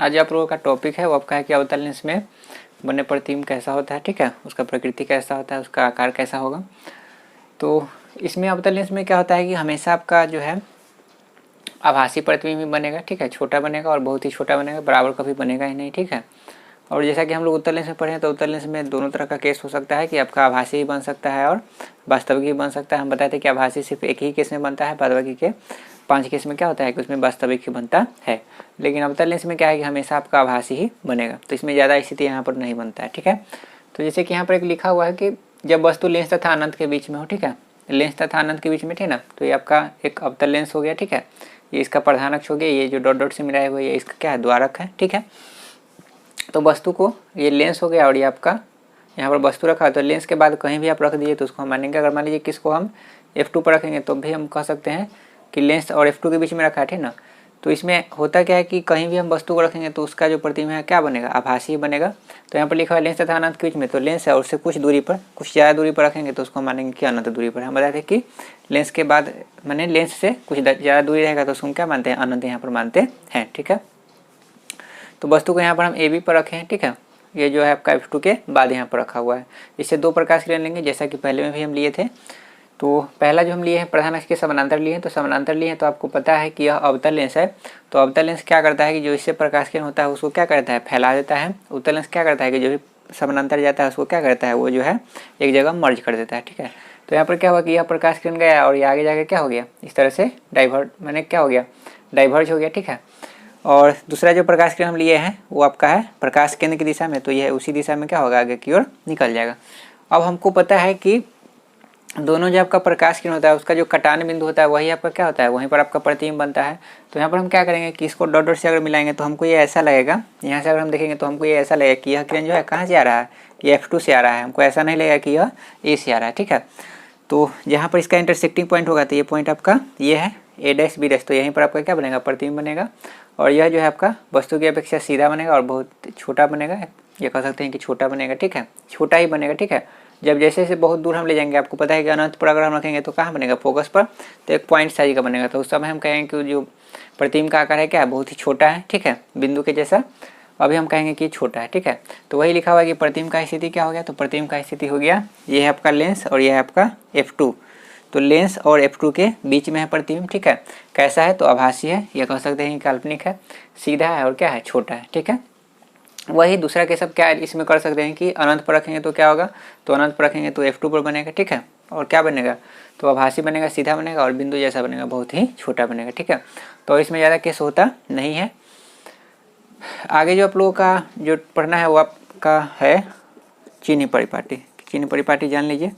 आज आप लोगों का टॉपिक है वो आपका है कि अवतल लेंस में बने प्रतिबिंब कैसा होता है, ठीक है, उसका प्रकृति कैसा होता है, उसका आकार कैसा होगा। तो इसमें अवतल लेंस में क्या होता है कि हमेशा आपका जो है आभासी प्रतिबिंब ही बनेगा, ठीक है, छोटा बनेगा और बहुत ही छोटा बनेगा, बराबर कभी बनेगा ही नहीं, ठीक है। और जैसा कि हम लोग उत्तल लेंस में पढ़े हैं तो उत्तल लेंस में दोनों तरह का केस हो सकता है कि आपका आभासी ही बन सकता है और वास्तविक ही बन सकता है। हम बताते हैं कि आभासी सिर्फ एक ही केस में बनता है, बाकी के 5 केस में क्या होता है कि उसमें वास्तविक ही बनता है। लेकिन अवतल लेंस में क्या है कि हमेशा आपका आभासी ही बनेगा, तो इसमें ज़्यादा स्थिति यहाँ पर नहीं बनता है, ठीक है। तो जैसे कि यहाँ पर एक लिखा हुआ है कि जब वस्तु लेंस तथा अनंत के बीच में हो, ठीक है, लेंस तथा अनंत के बीच में, ठीक है ना, तो ये आपका एक अवतल लेंस हो गया, ठीक है। ये इसका प्रधान अक्ष हो गया, ये जो डॉट डॉट से मिलाए हुए ये इसका क्या है, द्वारक है, ठीक है। तो वस्तु को ये लेंस हो गया और ये आपका यहाँ पर वस्तु रखा है, तो लेंस के बाद कहीं भी आप रख दिए तो उसको हम मानेंगे। अगर मान लीजिए किसको हम F2 पर रखेंगे तो भी हम कह सकते हैं कि लेंस और F2 के बीच में रखा है, ठीक ना। तो इसमें होता क्या है कि कहीं भी हम वस्तु को रखेंगे तो उसका जो प्रतिबिंब है क्या बनेगा, आभासी बनेगा। तो यहाँ पर लिखा है लेंस तथा अनंत के बीच में, तो लेंस है और उससे कुछ दूरी पर, कुछ ज़्यादा दूरी पर रखेंगे तो उसको मानेंगे कि अनंत दूरी पर। हम बताते हैं कि लेंस के बाद मैंने लेंस से कुछ ज़्यादा दूरी रहेगा तो उसको क्या मानते हैं, अनंत यहाँ पर मानते हैं, ठीक है। तो वस्तु को यहाँ पर हम AB पर रखे हैं, ठीक है। ये जो है आपका F2 के बाद यहाँ पर रखा हुआ है। इससे 2 प्रकाश किरण लेंगे जैसा कि पहले में भी हम लिए थे। तो पहला जो हम लिए हैं प्रधान अक्ष के समानांतर लिए हैं, तो समानांतर लिए हैं तो आपको पता है कि यह अवतल लेंस है। तो अवतल लेंस क्या करता है कि जो इससे प्रकाश किरण होता है उसको क्या करता है, फैला देता है। उत्तल लेंस क्या करता है कि जो भी समानांतर जाता है उसको क्या करता है, वो जो है एक जगह मर्ज कर देता है, ठीक है। तो यहाँ पर क्या हुआ कि यह प्रकाश किरण गया और ये आगे जाके क्या हो गया, इस तरह से डाइवर्ट मैंने क्या हो गया, डाइवर्ज हो गया, ठीक है। और दूसरा जो प्रकाश किरण हम लिए हैं वो आपका है प्रकाश केंद्र की दिशा में, तो यह उसी दिशा में क्या होगा, आगे की ओर निकल जाएगा। अब हमको पता है कि दोनों जो आपका प्रकाश किरण होता है उसका जो कटान बिंदु होता है वही आपका क्या होता है, वहीं पर आपका प्रतिबिंब बनता है। तो यहाँ पर हम क्या करेंगे कि इसको डॉट डॉट से अगर मिलाएंगे तो हमको ये ऐसा लगेगा, यहाँ से अगर हम देखेंगे तो हमको ये ऐसा लगेगा कि यह किरण जो है कहाँ से आ रहा है, ये F2 से आ रहा है। हमको ऐसा नहीं लगेगा कि यह A से आ रहा है, ठीक है। तो जहाँ पर इसका इंटरसेक्टिंग पॉइंट होगा तो ये पॉइंट आपका ये है A' B', तो यहीं पर आपका क्या बनेगा, प्रतिबिंब बनेगा। और यह जो है आपका वस्तु की अपेक्षा सीधा बनेगा और बहुत छोटा बनेगा, ये कह सकते हैं कि छोटा बनेगा, ठीक है, छोटा ही बनेगा, ठीक है। जब जैसे जैसे बहुत दूर हम ले जाएंगे, आपको पता है कि अनंत पर अगर हम रखेंगे तो कहाँ बनेगा, फोकस पर, तो एक पॉइंट साइज का बनेगा। तो उस समय हम कहेंगे कि जो प्रतिबिंब का आकार है क्या है, बहुत ही छोटा है, ठीक है, बिंदु के जैसा। अभी हम कहेंगे कि छोटा है, ठीक है। तो वही लिखा हुआ है कि प्रतिबिंब का स्थिति क्या हो गया, तो प्रतिबिंब का स्थिति हो गया ये है आपका लेंस और ये है आपका F2। तो लेंस और F2 के बीच में है प्रतिबिंब, ठीक है। कैसा है, तो आभासी है, यह कह सकते हैं कि काल्पनिक है, सीधा है और क्या है, छोटा है, ठीक है। वही दूसरा के सब क्या है इसमें कर सकते हैं कि अनंत पर रखेंगे तो क्या होगा, तो अनंत पर रखेंगे तो F2 पर बनेगा, ठीक है। और क्या बनेगा, तो आभासी बनेगा, सीधा बनेगा और बिंदु जैसा बनेगा, बहुत ही छोटा बनेगा, ठीक है। तो इसमें ज़्यादा केस होता नहीं है। आगे जो आप लोगों का जो पढ़ना है वो आपका है चीनी परिपाटी। चीनी परिपाटी जान लीजिए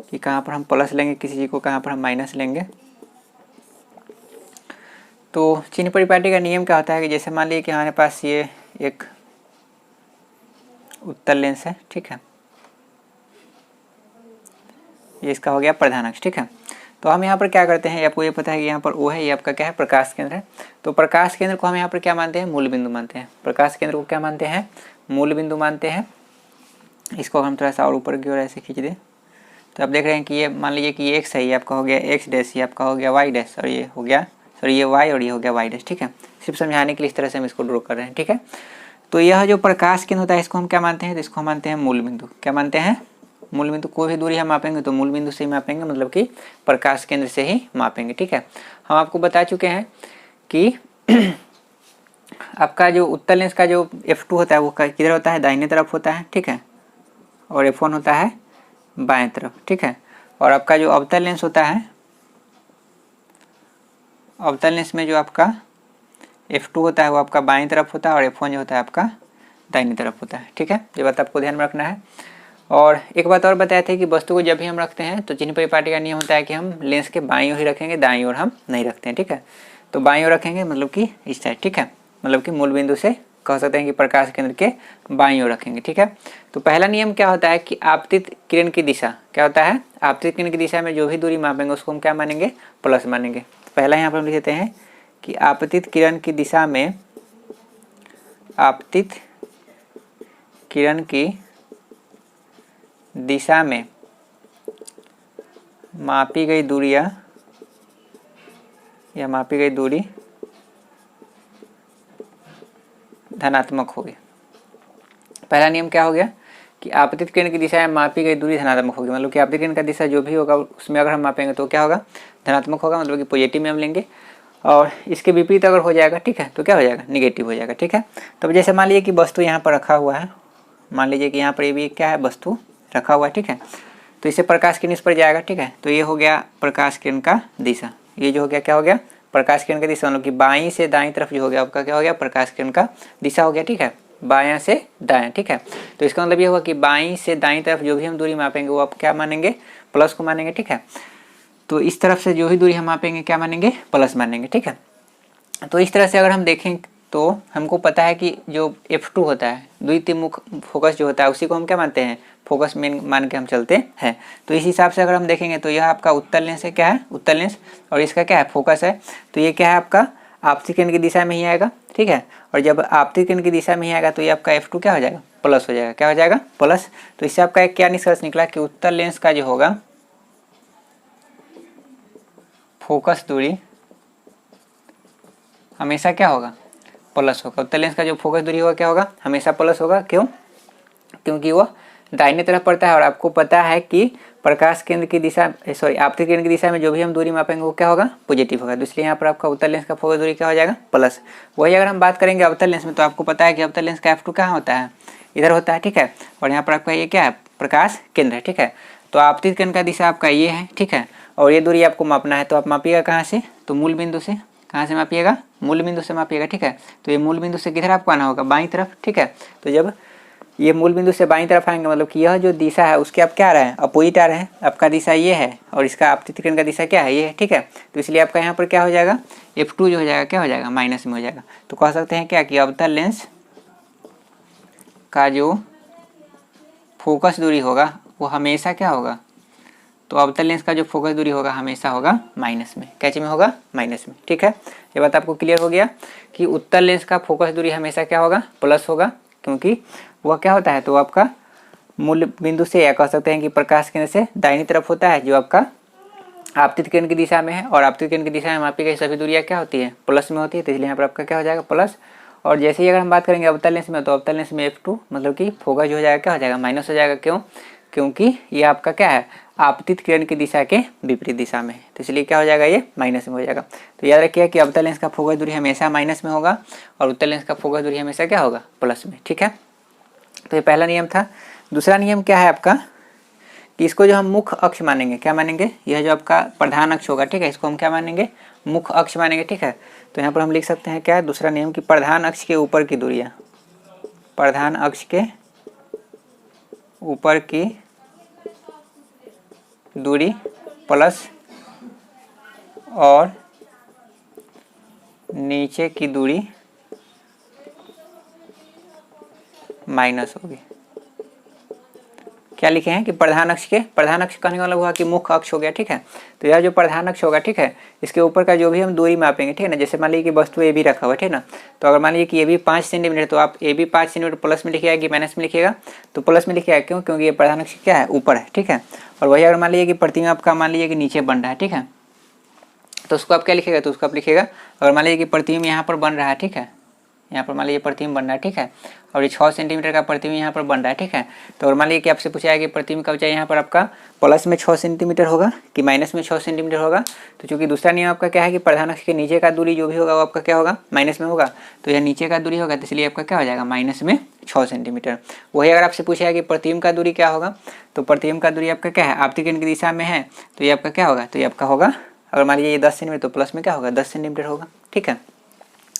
कि कहाँ पर हम प्लस लेंगे किसी चीज़ को, कहाँ पर हम माइनस लेंगे। तो चीनी परिपाटी का नियम क्या होता है कि जैसे मान लीजिए कि हमारे पास ये एक उत्तल लेंस है, ठीक है, ये इसका हो गया प्रधान अक्ष, ठीक है। तो हम यहाँ पर क्या करते हैं, आपको ये पता है कि यहाँ पर O है, ये आपका क्या है, प्रकाश केंद्र है। तो प्रकाश केंद्र को हम यहाँ पर क्या मानते हैं, मूल बिंदु मानते हैं। प्रकाश केंद्र को क्या मानते हैं, मूल बिंदु मानते हैं। इसको हम थोड़ा सा और ऊपर की ओर ऐसे खींच दें तो आप देख रहे हैं कि ये मान लीजिए कि ये x है, ये आपका हो गया x', ये आपका हो गया y' और ये हो गया ये y और ये हो गया y', ठीक है। सिर्फ समझाने के लिए इस तरह से हम इसको ड्रॉ कर रहे हैं, ठीक है। तो यह जो प्रकाश केंद्र होता है इसको हम क्या मानते हैं, तो इसको हम मानते हैं मूल बिंदु। क्या मानते हैं, मूल बिंदु। कोई भी दूरी हम मापेंगे तो मूल बिंदु से ही मापेंगे, मतलब कि प्रकाश केंद्र से ही मापेंगे, ठीक है। हम आपको बता चुके हैं कि आपका जो उत्तल लेंस का जो F2 होता है वो किधर होता है, दाहिने तरफ होता है, ठीक है, और F1 होता है बाएं तरफ, ठीक है। और आपका जो अवतल लेंस होता है, अवतल लेंस में जो आपका F2 होता है वो आपका बाएं तरफ होता है और F1 जो होता है आपका दाहिनी तरफ होता है, ठीक है। ये बात आपको ध्यान में रखना है। और एक बात और बताए थे कि वस्तु को जब भी हम रखते हैं तो चिन्ह परिपाटी का नियम होता है कि हम लेंस के बाईं ओर ही रखेंगे, दाईं ओर हम नहीं रखते हैं, ठीक है। तो बाईं ओर रखेंगे मतलब कि इस साइड, ठीक है, मतलब कि मूल बिंदु से कह सकते हैं कि प्रकाश केंद्र के बाईं ओर रखेंगे, ठीक है। तो पहला नियम क्या होता है कि आपतित किरण की दिशा क्या होता है, आपतित किरण की दिशा में जो भी दूरी मापेंगे उसको हम क्या मानेंगे, प्लस मानेंगे। तो पहला यहाँ पर हम लिख देते हैं कि आपतित किरण की दिशा में, आपतित किरण की दिशा में मापी गई दूरियां या मापी गई दूरी धनात्मक होगी। पहला नियम क्या हो गया कि आपतित किरण की दिशा में मापी गई दूरी धनात्मक होगी, मतलब कि आपतित किरण का दिशा जो भी होगा उसमें अगर हम मापेंगे तो क्या होगा, धनात्मक होगा, मतलब कि पॉजिटिव में हम लेंगे। और इसके विपरीत अगर हो जाएगा, ठीक है, तो क्या हो जाएगा, निगेटिव हो जाएगा, ठीक है। तो जैसे मान लीजिए कि वस्तु यहाँ पर रखा हुआ है, मान लीजिए कि यहाँ पर ये भी क्या है, वस्तु रखा हुआ है, ठीक है। तो इससे प्रकाश किरण इस पर जाएगा, ठीक है। तो ये हो गया प्रकाश किरण का दिशा, ये जो हो गया क्या हो गया, प्रकाश किरण का दिशा, मतलब कि बाईं से दाईं तरफ जो हो गया आपका क्या हो गया, प्रकाश किरण का दिशा हो गया, ठीक है, बायां से दाएं, ठीक है। तो इसका मतलब ये होगा कि बाईं से दाईं तरफ जो भी हम दूरी मापेंगे वो आप क्या मानेंगे, प्लस को मानेंगे, ठीक है। तो इस तरफ से जो भी दूरी हम मापेंगे क्या मानेंगे, प्लस मानेंगे, ठीक है। तो इस तरह से अगर हम देखें तो हमको पता है कि जो F2 होता है, द्वितीमुख फोकस जो होता है, उसी को हम क्या मानते हैं, फोकस मेन मान के हम चलते हैं। तो इस हिसाब से अगर हम देखेंगे तो यह आपका उत्तल लेंस है, क्या है, उत्तल लेंस, और इसका क्या है, फोकस है। तो ये क्या है, आपका आपतित किरण की दिशा में ही आएगा, ठीक है। और जब आपतित किरण की दिशा में ही आएगा तो ये आपका F2 क्या हो जाएगा, प्लस हो जाएगा, क्या हो जाएगा, प्लस। तो इससे आपका एक क्या निष्कर्ष निकला कि उत्तल लेंस का जो होगा फोकस दूरी हमेशा क्या होगा, प्लस होगा। उत्तल लेंस का जो फोकस दूरी होगा क्या होगा, हमेशा प्लस होगा। क्यों, क्योंकि वो दाहिने तरफ पड़ता है और आपको पता है कि प्रकाश केंद्र की दिशा, सॉरी आपतित किरण की दिशा में जो भी हम दूरी मापेंगे वो क्या होगा, पॉजिटिव होगा। तो इसलिए यहाँ पर आपका उत्तल लेंस का फोकस दूरी क्या हो जाएगा, प्लस। वही अगर हम बात करेंगे अवतल लेंस में तो आपको पता है कि अवतल लेंस का F2 कहाँ होता है, इधर होता है, ठीक है। और यहाँ पर आपका ये क्या है, प्रकाश केंद्र है, ठीक है। तो आपतित किरण का दिशा आपका ये है, ठीक है। और ये दूरी आपको मापना है तो आप मापिएगा कहाँ से, तो मूल बिंदु से। कहाँ से मापिएगा, मूल बिंदु से मापिएगा, ठीक है। तो ये मूल बिंदु से किधर आपको आना होगा, बाईं तरफ, ठीक है। तो जब ये मूल बिंदु से बाईं तरफ आएंगे मतलब कि यह जो दिशा है उसके आप क्या आ रहे हैं, अपोजिट आ रहे हैं। आपका दिशा ये है और इसका आपतित किरण का दिशा क्या है, ये है, ठीक है। तो इसलिए आपका यहाँ पर क्या हो जाएगा, F2 जो हो जाएगा क्या हो जाएगा, माइनस में हो जाएगा। तो कह सकते हैं क्या कि अवतल लेंस का जो फोकस दूरी होगा वो हमेशा क्या होगा, तो अवतल लेंस का जो फोकस दूरी होगा हमेशा होगा माइनस में। कैसे में होगा, माइनस में, ठीक है। ये बात आपको क्लियर हो गया कि उत्तल लेंस का फोकस दूरी हमेशा क्या होगा, प्लस होगा, क्योंकि वह क्या होता है, तो आपका मूल बिंदु से, या कह सकते हैं कि प्रकाश केंद्र से दाहिनी तरफ होता है, जो आपका आपतित किरण की दिशा में है। और आपतित किरण की दिशा में मापी गई सभी दूरियां क्या होती है, प्लस में होती है। तो इसलिए यहाँ पर आपका क्या हो जाएगा, प्लस। और जैसे ही अगर हम बात करेंगे अवतल लेंस में तो अवतल लेंस में F2 मतलब कि फोकस जो हो जाएगा क्या हो जाएगा, माइनस हो जाएगा। क्यों, क्योंकि ये आपका क्या है, आपतित किरण की दिशा के विपरीत दिशा में है। तो इसलिए क्या हो जाएगा, ये माइनस में हो जाएगा। तो याद रखिए कि अवतल लेंस का फोकस दूरी हमेशा माइनस में होगा और उत्तल लेंस का फोकस दूरी हमेशा क्या होगा, प्लस में, ठीक है। तो ये पहला नियम था। दूसरा नियम क्या है आपका कि इसको जो हम मुख्य अक्ष मानेंगे, क्या मानेंगे, यह जो आपका प्रधान अक्ष होगा, ठीक है, इसको हम क्या मानेंगे, मुख्य अक्ष मानेंगे, ठीक है। तो यहाँ पर हम लिख सकते हैं क्या, दूसरा नियम कि प्रधान अक्ष के ऊपर की दूरियां, प्रधान अक्ष के ऊपर की दूरी प्लस और नीचे की दूरी माइनस होगी। क्या लिखे हैं कि प्रधान अक्ष के, प्रधान अक्ष कहने वाला हुआ कि मुख्य अक्ष हो गया, ठीक है। तो यह जो प्रधान अक्ष होगा, ठीक है, इसके ऊपर का जो भी हम दूरी मापेंगे, ठीक है ना। जैसे मान लीजिए कि वस्तु ए भी रखा हुआ है, ठीक है ना। तो अगर मान लीजिए कि ये भी 5 सेंटीमीटर, तो आप ए भी 5 सेंटीमीटर प्लस में लिखिएगा कि माइनस में लिखिएगा, तो प्लस में लिखिएगा। क्यों, क्योंकि ये प्रधान अक्ष क्या है, ऊपर है, ठीक है। और वही अगर मान लीजिए कि प्रतिबिंब आपका मान लीजिए कि नीचे बन रहा है, ठीक है, तो उसको आप क्या लिखिएगा, तो उसको आप लिखिएगा। अगर मान लीजिए कि प्रतिबिंब यहाँ पर बन रहा है, ठीक है, यहाँ पर मान लीजिए प्रतिबिंब बन रहा है, ठीक है, और ये 6 सेंटीमीटर का प्रतिबिंब यहाँ पर बन रहा है, ठीक है। तो और मान लीजिए कि आपसे पूछा है कि प्रतिबिंब का ऊंचाई यहाँ पर आपका प्लस में 6 सेंटीमीटर होगा कि माइनस में 6 सेंटीमीटर होगा। तो चूंकि दूसरा नियम आपका क्या है कि प्रधान अक्ष के नीचे का दूरी जो भी होगा वो आपका क्या होगा, माइनस में होगा। तो यह नीचे का दूरी होगा, तो इसलिए आपका क्या हो जाएगा, माइनस में 6 सेंटीमीटर। वही अगर आपसे पूछा है कि प्रतिबिंब का दूरी क्या होगा, तो प्रतिबिंब का दूरी आपका क्या है, आपतित किरण की दिशा में है, तो ये आपका क्या होगा, तो ये आपका होगा, अगर मान लीजिए ये 10 सेंटीमीटर तो प्लस में क्या होगा, 10 सेंटीमीटर होगा, ठीक है।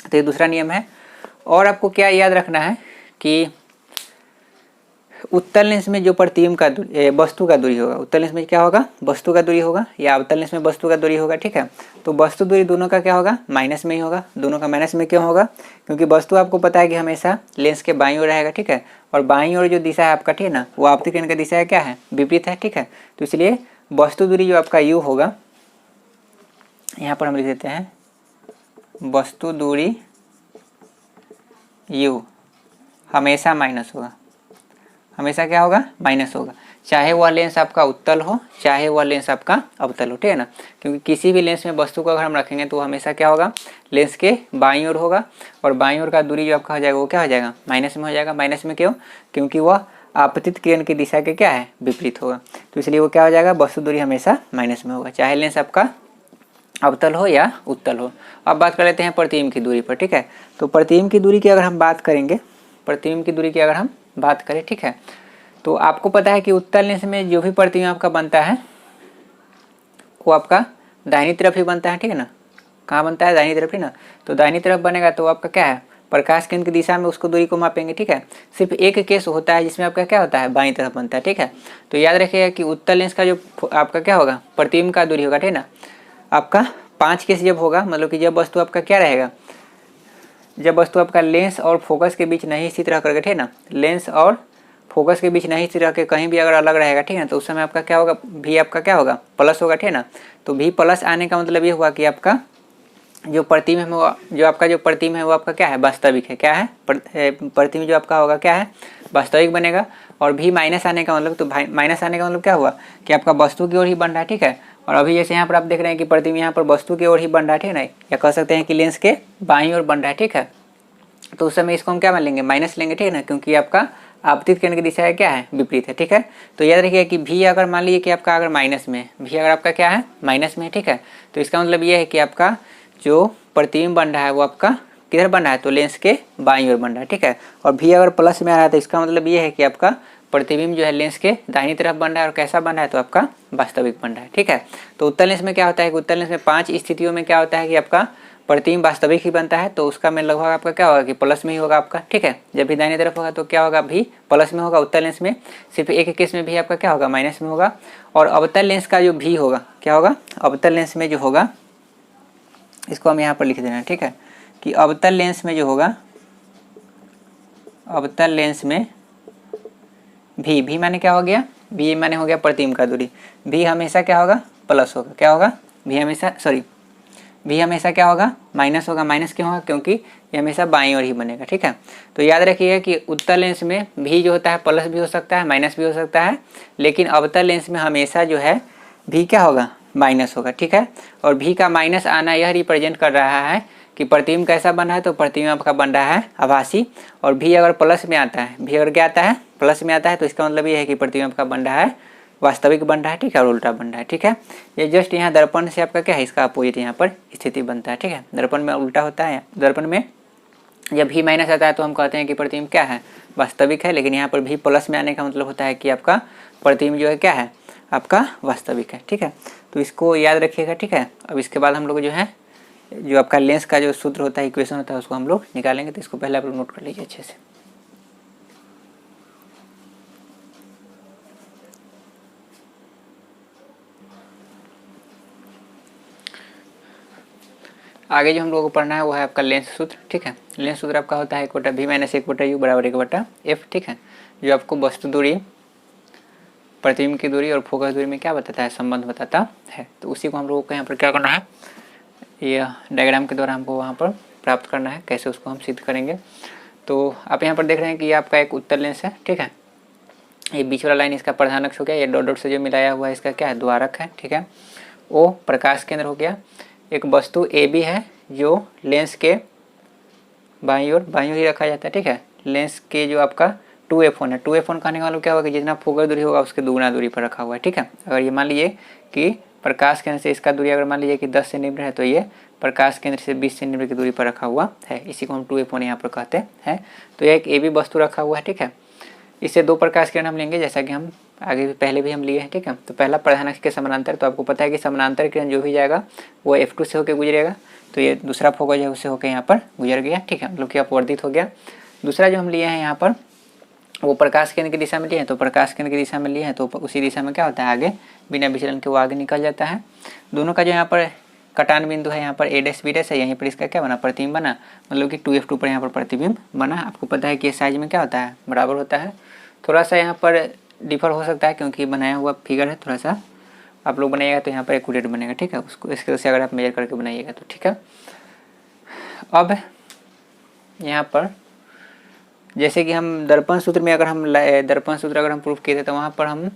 तो ये दूसरा नियम है। और आपको क्या याद रखना है कि उत्तल लेंस में जो प्रतिबिंब का वस्तु का दूरी होगा, उत्तल लेंस में क्या होगा, वस्तु का दूरी होगा, या अवतल लेंस में वस्तु का दूरी होगा, ठीक है। तो वस्तु दूरी दोनों का क्या होगा, माइनस में ही होगा। दोनों का माइनस में क्यों होगा, क्योंकि वस्तु आपको पता है कि हमेशा लेंस के बाईं ओर रहेगा, ठीक है। और बाईं ओर जो दिशा है आपका, ठीक है ना, वो आपतित किरण का दिशा है क्या है, विपरीत है, ठीक है। तो इसलिए वस्तु दूरी जो आपका u होगा, यहाँ पर हम लिख देते हैं वस्तु दूरी u हमेशा माइनस होगा, हमेशा क्या होगा, माइनस होगा, चाहे वह लेंस आपका उत्तल हो चाहे वह लेंस आपका अवतल हो, ठीक है ना। क्योंकि किसी भी लेंस में वस्तु को अगर हम रखेंगे तो हमेशा क्या होगा, लेंस के बाईं ओर होगा, और बाईं ओर का दूरी जो आपका हो जाएगा वो क्या हो जाएगा, माइनस में हो जाएगा। माइनस में क्यों, क्योंकि वह आपतित किरण की दिशा के क्या है, विपरीत होगा, तो इसलिए वो क्या हो जाएगा, वस्तु दूरी हमेशा माइनस में होगा, चाहे लेंस आपका अवतल हो या उत्तल हो। अब बात कर लेते हैं प्रतिबिंब की दूरी पर, ठीक है। तो प्रतिबिंब की दूरी की अगर हम बात करेंगे, प्रतिबिंब की दूरी की अगर हम बात करें, ठीक है, तो आपको पता है कि उत्तल लेंस में जो भी प्रतिबिंब आपका बनता है वो आपका दाहिनी तरफ ही बनता है, ठीक है ना। कहाँ बनता है, दाहिनी तरफ ही ना। तो दाहिनी तरफ बनेगा तो आपका क्या है, प्रकाश केंद्र की दिशा में उसको दूरी को मापेंगे, ठीक है। सिर्फ एक केस होता है जिसमें आपका क्या होता है, बाईं तरफ बनता है, ठीक है। तो याद रखिएगा कि उत्तल लेंस का जो आपका क्या होगा, प्रतिबिंब का दूरी होगा, ठीक है ना। आपका 5 केस जब होगा, मतलब कि जब वस्तु आपका क्या रहेगा, जब वस्तु आपका लेंस और फोकस के बीच नहीं स्थित रह करके, ठीक है ना, लेंस और फोकस के बीच नहीं स्थित रह के कहीं भी अगर अलग रहेगा, ठीक है, तो उस समय आपका क्या होगा, भी आपका क्या होगा, प्लस होगा, ठीक है ना। तो भी प्लस आने का मतलब ये हुआ कि आपका जो प्रतिबिंब है, जो आपका जो प्रतिबिंब है वो आपका क्या है, वास्तविक है। क्या है, प्रतिबिंब जो आपका होगा क्या है, वास्तविक बनेगा। और भी माइनस आने का मतलब, तो माइनस आने का मतलब क्या हुआ कि आपका वस्तु की ओर ही बन रहा है, ठीक है। और अभी जैसे यहाँ पर आप देख रहे हैं कि प्रतिबिंब यहाँ पर वस्तु की ओर ही बन रहा है, ठीक है ना, या कह सकते हैं कि लेंस के बाईं ओर बन रहा है, ठीक है। तो उस समय इसको हम क्या मान लेंगे, माइनस लेंगे, ठीक है ना, क्योंकि आपका आपतित किरण की दिशा है क्या है, विपरीत है, ठीक है। तो याद रखिए कि भी अगर मान लीजिए कि आपका अगर माइनस में, भी अगर आपका क्या है, माइनस में, ठीक है, तो इसका मतलब ये है कि आपका जो प्रतिबिंब बन रहा है वो आपका किधर बन रहा है, तो लेंस के बाईं ओर बन रहा है, ठीक है। और भी अगर प्लस में आ रहा है तो इसका मतलब ये है कि आपका प्रतिबिंब जो है लेंस के दाहिनी तरफ बन रहा है, और कैसा बन रहा है, तो आपका वास्तविक बन रहा है, ठीक है। तो उत्तल लेंस में क्या होता है कि उत्तल लेंस में 5 स्थितियों में क्या होता है कि आपका प्रतिबिंब वास्तविक ही बनता है, तो उसका में लगभग आपका क्या होगा कि प्लस में ही होगा आपका, ठीक है। जब भी दाहिनी तरफ होगा तो क्या होगा, भी प्लस में होगा। उत्तल लेंस में सिर्फ एक केस में भी आपका क्या होगा, माइनस में होगा। और अवतल लेंस का जो भी होगा क्या होगा, अवतल लेंस में जो होगा, इसको हम यहाँ पर लिख देना, ठीक है, कि अवतल लेंस में जो होगा, अवतल लेंस में भी माने क्या हो गया, भी माने हो गया प्रतिबिंब का दूरी, भी हमेशा क्या होगा, प्लस होगा। क्या होगा, भी हमेशा भी हमेशा क्या होगा, माइनस होगा। माइनस क्यों होगा, क्योंकि ये हमेशा बाईं ओर ही बनेगा, ठीक है। तो याद रखिएगा कि उत्तल लेंस में भी जो होता है प्लस भी हो सकता है, माइनस भी हो सकता है, लेकिन अवतल लेंस में हमेशा जो है भी क्या होगा, माइनस होगा, ठीक है। और भी का माइनस आना यह रिप्रेजेंट कर रहा है कि प्रतिबिंब कैसा बन रहा है, तो प्रतिबिंब आपका बन रहा है आभासी। और भी अगर प्लस में आता है, भी अगर क्या आता है, प्लस में आता है, तो इसका मतलब ये है कि प्रतिबिंब आपका बन रहा है वास्तविक बन रहा है, ठीक है, और उल्टा बन रहा है, ठीक है। ये जस्ट यहाँ दर्पण से आपका क्या है, इसका अपोजिट यहाँ पर स्थिति बनता है, ठीक है। दर्पण में उल्टा होता है, दर्पण में जब भी माइनस आता है तो हम कहते हैं कि प्रतिबिंब क्या है, वास्तविक है, लेकिन यहाँ पर भी प्लस में आने का मतलब होता है कि आपका प्रतिबिंब जो है क्या है, आपका वास्तविक है, ठीक है। तो इसको याद रखिएगा, ठीक है। अब इसके बाद हम लोग जो है, जो आपका लेंस का जो सूत्र होता है, इक्वेशन होता है, उसको हम लोग निकालेंगे। तो इसको पहले आप लोग नोट कर लीजिए अच्छे से। आगे जो हम लोगों को पढ़ना है वो है आपका लेंस सूत्र, ठीक है। लेंस सूत्र आपका होता है 1/v - 1/u बराबर 1/f, ठीक है। जो आपको वस्तु दूरी, प्रतिबिंब की दूरी और फोकस दूरी में क्या बताता है, संबंध बताता है। तो उसी को हम लोगों को यहाँ पर क्या करना है, ये डायग्राम के द्वारा हमको वहाँ पर प्राप्त करना है। कैसे उसको हम सिद्ध करेंगे, तो आप यहाँ पर देख रहे हैं कि ये आपका एक उत्तल लेंस है, ठीक है। ये बीच वाला लाइन इसका प्रधान अक्ष हो गया, ये डॉट डॉट से जो मिलाया हुआ है इसका क्या है, द्वारक है, ठीक है। ओ प्रकाश केंद्र हो गया। एक वस्तु ए बी है जो लेंस के बाईं ओर ही रखा जाता है, ठीक है। लेंस के जो आपका 2f1 है, 2f1 कहने का मतलब क्या होगा कि जितना फोकस दूरी होगा उसके दुगुना दूरी पर रखा हुआ है, ठीक है। अगर ये मान लीजिए कि प्रकाश केंद्र से इसका दूरी अगर मान लीजिए कि 10 सेंटीमीटर है, तो ये प्रकाश केंद्र से 20 सेंटीमीटर की दूरी पर रखा हुआ है। इसी को हम 2f1 यहाँ पर कहते हैं। तो यह एक ए बी वस्तु रखा हुआ है, ठीक है। इससे 2 प्रकाश किरण हम लेंगे, जैसा कि हम आगे भी पहले भी हम लिए हैं, ठीक है। तो पहला प्रधान अक्ष के समानांतर, तो आपको पता है कि समानांतर किरण जो भी जाएगा वो f2 से होकर गुजरेगा। तो ये दूसरा फोकस है उससे होकर यहाँ पर गुजर गया, ठीक है, मतलब कि अपवर्तित हो गया। दूसरा जो हम लिए हैं यहाँ पर वो प्रकाश केंद्र की दिशा में लिए हैं, तो प्रकाश केंद्र की दिशा में लिए हैं तो उसी दिशा में क्या होता है, आगे बिना विचलन के वो आगे निकल जाता है। दोनों का जो यहाँ पर कटान बिंदु है, यहाँ पर a डैश b डैश है, यहीं पर इसका क्या बना, प्रतिबिंब बना, मतलब कि 2f2 पर यहाँ पर प्रतिबिंब बना। आपको पता है कि साइज में क्या होता है, बराबर होता है। थोड़ा सा यहाँ पर डिफर हो सकता है क्योंकि बनाया हुआ फिगर है, थोड़ा सा आप लोग बनाइएगा तो यहाँ पर एक्यूरेट बनेगा, ठीक है। उसको इसके से अगर आप मेजर करके बनाइएगा तो ठीक है। अब यहाँ पर जैसे कि हम दर्पण सूत्र में अगर हम दर्पण सूत्र अगर हम प्रूफ किए थे तो वहाँ पर हम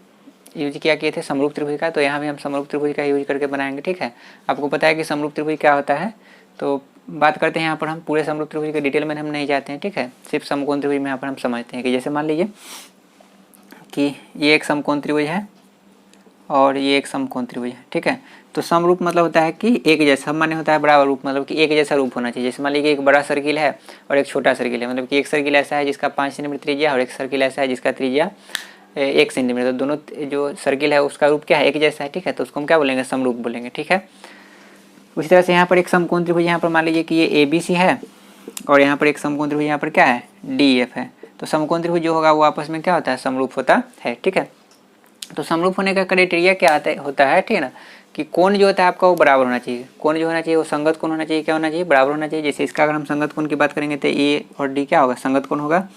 यूज क्या किए थे समरूप त्रिभुज का, तो यहाँ भी हम समरूप त्रिभुज का यूज करके बनाएंगे। ठीक है, आपको पता है कि समरूप त्रिभुज क्या होता है, तो बात करते हैं यहाँ पर हम पूरे समरूप त्रिभुज के डिटेल में हम नहीं जाते हैं। ठीक है, सिर्फ समकोण त्रिभुज में यहाँ पर हम समझते हैं कि जैसे मान लीजिए कि ये एक समकोण त्रिभुज है और ये एक समकोण त्रिभुज है। ठीक है, तो समरूप मतलब होता है कि एक जैसा, मान्य होता है बराबर रूप, मतलब कि एक जैसा रूप होना चाहिए। जैसे मान लीजिए एक बड़ा सर्किल है और एक छोटा सर्किल है, मतलब कि एक सर्किल ऐसा है जिसका 5 सेंटीमीटर त्रिज्या और एक सर्किल ऐसा है जिसका त्रिज्या 1 सेंटीमीटर, तो दोनों जो सर्किल है उसका रूप क्या है, एक जैसा है। ठीक है, तो उसको हम क्या बोलेंगे, समरूप बोलेंगे। ठीक है, उसी तरह से यहाँ पर एक समकोण त्रिभुज, यहाँ पर मान लीजिए कि ये ABC है और यहाँ पर एक समकोण त्रिभुज यहाँ पर क्या है, DF है। तो समकोण त्रिभुज जो होगा वो आपस में क्या होता है, समरूप होता है। ठीक है, तो समरूप होने का क्राइटेरिया क्या होता है, ठीक है ना, कि कोण जो होता है आपका वो बराबर होना चाहिए। कोण जो होना चाहिए वो संगत कोण होना चाहिए, क्या होना चाहिए, बराबर होना चाहिए। जैसे इसका अगर हम संगत कोण की बात करेंगे तो A और D क्या होगा, संगत कोण होगा।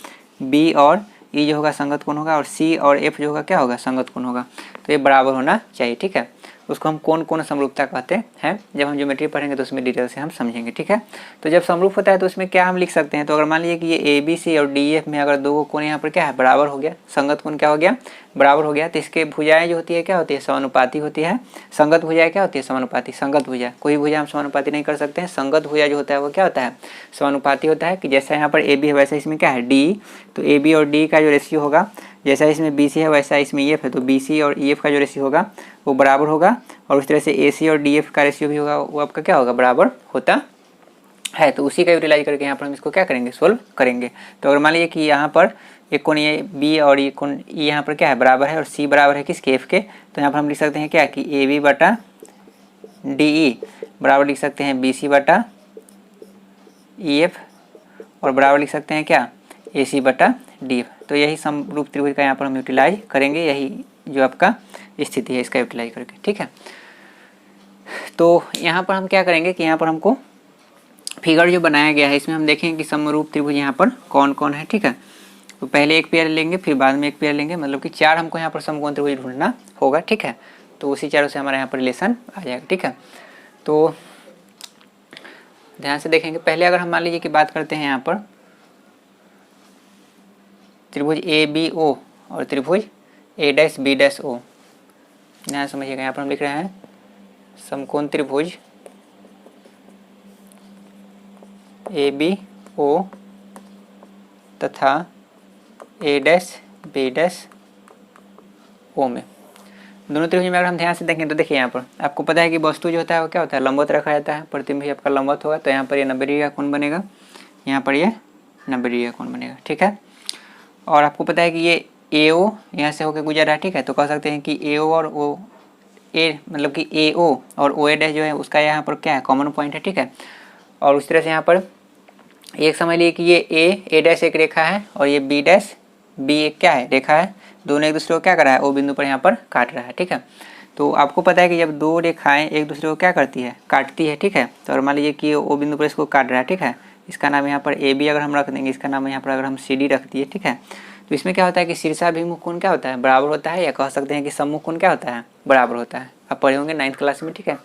B और E जो होगा संगत कोण होगा और C और F जो होगा क्या होगा, संगत कोण होगा। तो ये बराबर होना चाहिए। ठीक है, उसको हम कोण समरूपता कहते हैं। जब हम ज्योमेट्री पढ़ेंगे तो उसमें डिटेल से हम समझेंगे। ठीक है, तो जब समरूप होता है तो उसमें क्या हम लिख सकते हैं, तो अगर मान लीजिए कि ये ABC और DF में अगर दो कोण यहाँ पर क्या है, बराबर हो गया, संगत कोण क्या हो गया, बराबर हो गया, तो इसके भुजाएं जो होती है क्या होती है, समानुपाती होती है। संगत भुजाएं क्या होती है, समानुपाती। संगत भुजा, कोई भुजा हम समानुपाती नहीं कर सकते हैं, संगत भुजा जो होता है वो क्या होता है, समानुपाती होता है। कि जैसा यहाँ पर AB है वैसा इसमें क्या है, D, तो AB और D का जो रेशियो होगा, जैसा इसमें BC है वैसा इसमें EF है, तो BC और EF का जो रेशियो होगा वो बराबर होगा। और उस तरह से AC और DF का रेशियो भी होगा, वो आपका क्या होगा, बराबर होता है। तो उसी का यूटिलाइज करके यहाँ पर हम इसको क्या करेंगे, सोल्व करेंगे। तो अगर मान लीजिए कि यहाँ पर एक कोण ये B और ये कोण E यहाँ पर क्या है, बराबर है, और C बराबर है किसके, F के, तो यहाँ पर हम लिख सकते हैं क्या कि AB बटा DE बराबर लिख सकते हैं BC बटा EF और बराबर लिख सकते हैं क्या, AC बटा DF। तो यही समरूप त्रिभुज का यहाँ पर हम यूटिलाइज करेंगे, यही जो आपका स्थिति है इसका यूटिलाइज करके। ठीक है, तो यहाँ पर हम क्या करेंगे कि यहाँ पर हमको फिगर जो बनाया गया है इसमें हम देखेंगे कि समरूप त्रिभुज यहाँ पर कौन कौन है। ठीक है, तो पहले एक पेयर लेंगे फिर बाद में एक पेयर लेंगे, मतलब कि 4 हमको यहाँ पर समकोण त्रिभुज ढूंढना होगा। ठीक है, तो उसी चारों से हमारे यहाँ पर रिलेशन आ जाएगा। ठीक है, तो ध्यान से देखेंगे। पहले अगर हम मान लीजिए कि बात करते हैं यहाँ पर त्रिभुज ABO और त्रिभुज A'-B'O, ध्यान समझिएगा। यहाँ पर हम लिख रहे हैं समकोण त्रिभुज ABO तथा A'-B'O में, दोनों त्रिभुज में अगर हम ध्यान से देखें तो देखिए यहाँ पर आपको पता है कि वस्तु जो होता है वो क्या होता है, लंबवत रखा जाता है। प्रतिबिंब आपका लंबवत होगा, तो यहाँ पर ये 90 डिग्री का कोण बनेगा, यहाँ पर ये 90 डिग्री का कोण बनेगा। ठीक है, और आपको पता है कि ये AO यहाँ से होकर गुजर रहा है। ठीक है, तो कह सकते हैं कि AO और A मतलब कि AO और OA' जो है उसका यहाँ पर क्या है, कॉमन पॉइंट है। ठीक है, और उस तरह से यहाँ पर एक समझ लिए कि ये A' एक रेखा है और ये B' एक क्या है, रेखा है। दोनों एक दूसरे को क्या कर रहा है, O बिंदु पर यहाँ पर काट रहा है। ठीक है, तो आपको पता है कि जब दो रेखाएं एक दूसरे को क्या करती है, काटती है। ठीक है, तो अगर मान लीजिए कि O बिंदु पर इसको काट रहा है। ठीक है, इसका नाम यहाँ पर AB अगर हम रख देंगे, इसका नाम यहाँ पर अगर हम CD रख दिए। ठीक है, तो इसमें क्या होता है कि शीर्षाभिमुख कोण क्या होता है, बराबर होता है, या कह सकते हैं कि सम्मुख कोण क्या होता है, बराबर होता है। आप पढ़े होंगे 9th क्लास में। ठीक है,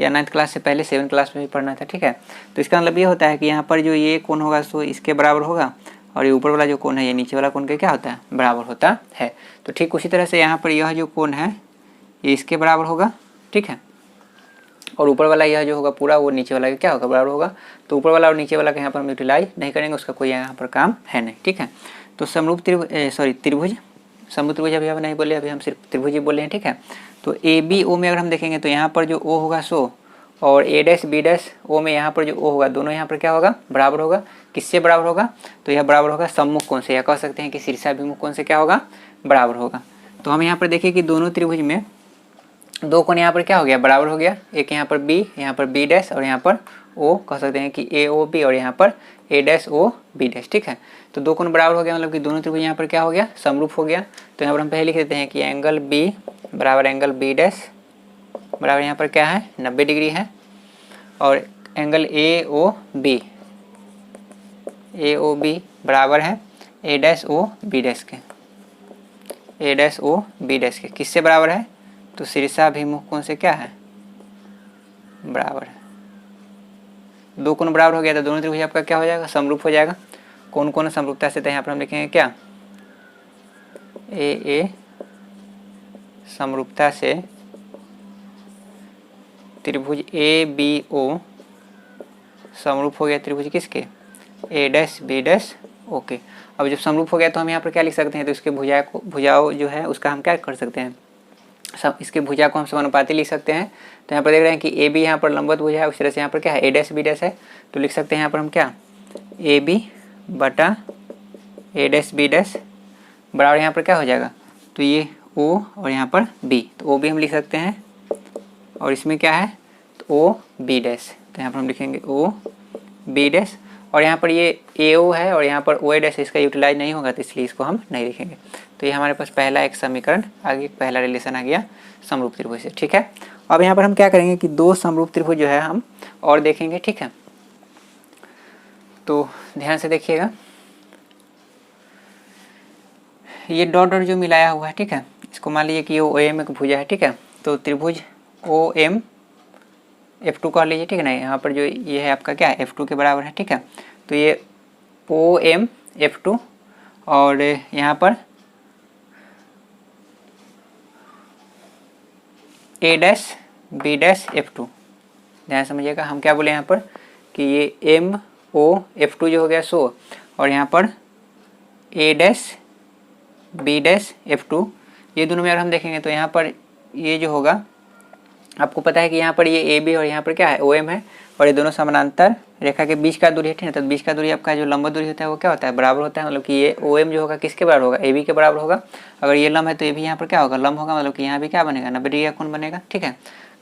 या 9th क्लास से पहले 7th क्लास में भी पढ़ना था। ठीक है, तो इसका मतलब ये होता है कि यहाँ पर जो ये कोण होगा सो इसके बराबर होगा, और ये ऊपर वाला जो कोण है ये नीचे वाला कोण के क्या होता है, बराबर होता है। तो ठीक उसी तरह से यहाँ पर यह जो कोण है ये इसके बराबर होगा। ठीक है, और ऊपर वाला यह जो होगा पूरा वो नीचे वाला क्या होगा, बराबर होगा। तो ऊपर वाला और नीचे वाला का यहाँ पर हम यूटिलाइज नहीं करेंगे, उसका कोई यहाँ पर काम है नहीं। ठीक है, तो समरूप त्रिभुज समरूप त्रिभुज अभी हम नहीं बोले, अभी हम सिर्फ त्रिभुज ही बोले हैं। ठीक है, तो ABO में अगर हम देखेंगे तो यहाँ पर जो O होगा सो, और A'-B'-O में यहाँ पर जो O होगा, दोनों यहाँ पर क्या होगा, बराबर होगा। किससे बराबर होगा, तो यह बराबर होगा सम्मुख कोण से, या कह सकते हैं कि शीर्षाभिमुख कोण से क्या होगा, बराबर होगा। तो हम यहाँ पर देखिए कि दोनों त्रिभुज में दो कोण यहाँ पर क्या हो गया, बराबर हो गया। एक यहाँ पर B, यहाँ पर B' और यहाँ पर O, कह सकते हैं कि AOB और यहाँ पर A'-OB'। ठीक है, तो दो कोण बराबर हो गया, मतलब कि दोनों त्रिभुज यहाँ पर क्या हो गया, समरूप हो गया। तो यहाँ पर हम पहले लिख देते हैं कि एंगल B बराबर एंगल B' बराबर यहाँ पर क्या है, 90 डिग्री है, और एंगल AOB बराबर है A'-OB' के, A'-OB' के। किससे बराबर है, तो शीर्षाभिमुख कोण से क्या है, बराबर है। दो कोण बराबर हो गया तो दोनों त्रिभुज आपका क्या हो जाएगा, समरूप हो जाएगा। कौन कौन समरूपता से, तो यहाँ पर हम लिखेंगे क्या, ए समरूपता से त्रिभुज ए बी ओ समरूप हो गया त्रिभुज किसके, ए डैश बी डैश ओके। अब जब समरूप हो गया तो हम यहाँ पर क्या लिख सकते हैं, तो इसके भुजाओं जो है उसका हम क्या कर सकते हैं, सब इसके भुजा को हम समानुपाती लिख सकते हैं। तो यहाँ पर देख रहे हैं कि ए बी यहाँ पर लंबवत भुजा है, उस तरह से यहाँ पर क्या है, ए डैश बी डैश है, तो लिख सकते हैं यहाँ पर हम क्या, ए बी बटा ए डैश बी डैश बराबर यहाँ पर क्या हो जाएगा, तो ये ओ और यहाँ पर बी, तो ओ बी हम लिख सकते हैं, और इसमें क्या है, तो ओ बी डैश, तो यहाँ पर हम लिखेंगे ओ बी डैश, और यहाँ पर ये ए ओ है और यहाँ पर ओ ए डैश, इसका यूटिलाइज नहीं होगा तो इसलिए इसको हम नहीं लिखेंगे। तो ये हमारे पास पहला एक समीकरण आगे, पहला रिलेशन आ गया समरूप त्रिभुज से। ठीक है, अब यहाँ पर हम क्या करेंगे कि दो समरूप त्रिभुज जो है हम और देखेंगे। ठीक है, तो ध्यान से देखिएगा, ये डॉट डॉट जो मिलाया हुआ है, ठीक है, इसको मान लीजिए कि ओ एम एक भुजा है। ठीक है, तो त्रिभुज ओ एम F2 कह लीजिए। ठीक है ना, यहाँ पर जो ये है आपका क्या है, F2 के बराबर है। ठीक है, तो ये ओ एम F2 और यहाँ पर ए डैश बी डैश F2, ध्यान समझिएगा, हम क्या बोले यहाँ पर कि ये एम ओ F2 जो हो गया 100 और यहाँ पर ए डैश बी डैश F2, ये दोनों में अगर हम देखेंगे तो यहाँ पर ये जो होगा, आपको पता है कि यहाँ पर ये ए बी और यहाँ पर क्या है ओ एम है, और ये दोनों समानांतर रेखा के बीच का दूरी है। ठीक है, तो बीच का दूरी आपका जो लंबा दूरी होता है वो क्या होता है, बराबर होता है, मतलब कि ये ओ एम जो होगा किसके बराबर होगा, ए बी के बराबर होगा। अगर ये लंब है तो ये भी यहाँ पर क्या होगा, लंब होगा, मतलब कि यहाँ भी क्या बनेगा, 90 डिग्री का कोण बनेगा। ठीक है,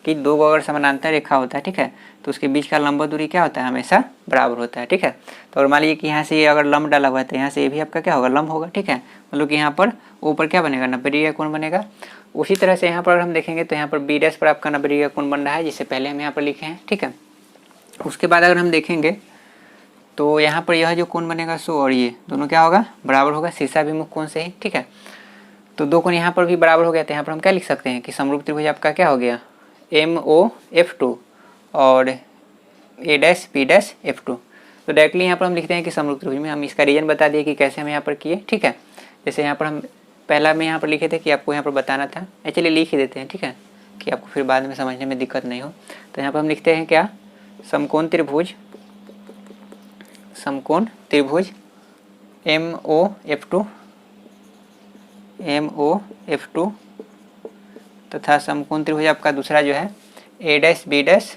कि दो अगर समानांतर रेखा होता है, ठीक है, तो उसके बीच का लंबा दूरी क्या होता है, हमेशा बराबर होता है। ठीक है, तो अगर मान लीजिए कि यहाँ से ये अगर लंब डाला हुआ है तो यहाँ से ये भी आपका क्या होगा, लंब होगा। ठीक है, मतलब कि यहाँ पर ऊपर क्या बनेगा, 90 डिग्री का कोण बनेगा। उसी तरह से यहाँ पर अगर हम देखेंगे तो यहाँ पर बी डैश पर आपका 90 डिग्री का कोण बन रहा है, जिससे पहले हम यहाँ पर लिखे हैं। ठीक है, उसके बाद अगर हम देखेंगे तो यहाँ पर यह जो कोण बनेगा 100 और ये दोनों क्या होगा, बराबर होगा शीर्षाभिमुख कोण से ही। ठीक है, तो दो कोण यहाँ पर भी बराबर हो गया, तो यहाँ पर हम क्या लिख सकते हैं कि समरूप त्रिभुज आपका क्या हो गया, एम ओ F2 और ए डैश बी डैश F2। तो डायरेक्टली यहाँ पर हम लिखते हैं कि समरूप त्रिभुज में हम इसका रीजन बता दिए कि कैसे हम यहाँ पर किए। ठीक है, जैसे यहाँ पर हम पहला में यहाँ पर लिखे थे कि आपको यहाँ पर बताना था, एक्चुअली लिख ही देते हैं। ठीक है, कि आपको फिर बाद में समझने में दिक्कत नहीं हो। तो यहाँ पर हम लिखते हैं क्या, समकोण त्रिभुज एम ओ F2 तथा समकोण त्रिभुज आपका दूसरा जो है ए डैश बी डैश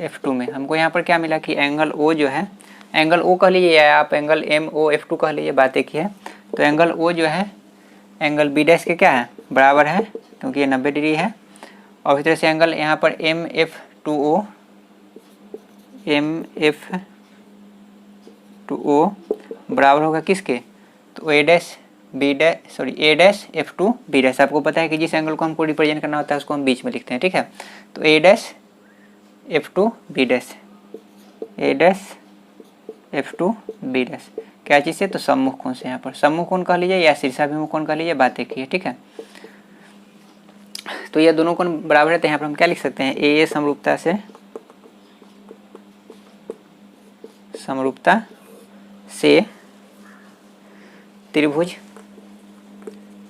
F2 में हमको यहाँ पर क्या मिला कि एंगल O जो है, एंगल O कह लीजिए या आप एंगल एम ओ F2 कह लीजिए, बात एक ही है। तो एंगल O जो है एंगल बी डैश के क्या है, बराबर है, क्योंकि ये 90 डिग्री है। और इस तरह से एंगल यहाँ पर MF2O बराबर होगा किसके, तो ए डैश F2 बी डैश। आपको पता है कि जिस एंगल को हमको रिप्रेजेंट करना होता है उसको हम बीच में लिखते हैं। ठीक है, तो ए डैश F2 बी डैश, ए डैश F2 बी डैश क्या चीज़ से, तो सम्मुख कोण से। यहाँ पर सम्मुख कोण कह लीजिए या शीर्षाभिमुख कोण कह लीजिए, बात एक ही है। ठीक है, तो ये दोनों कोण बराबर है, तो यहाँ पर हम क्या लिख सकते हैं, ए समरूपता से त्रिभुज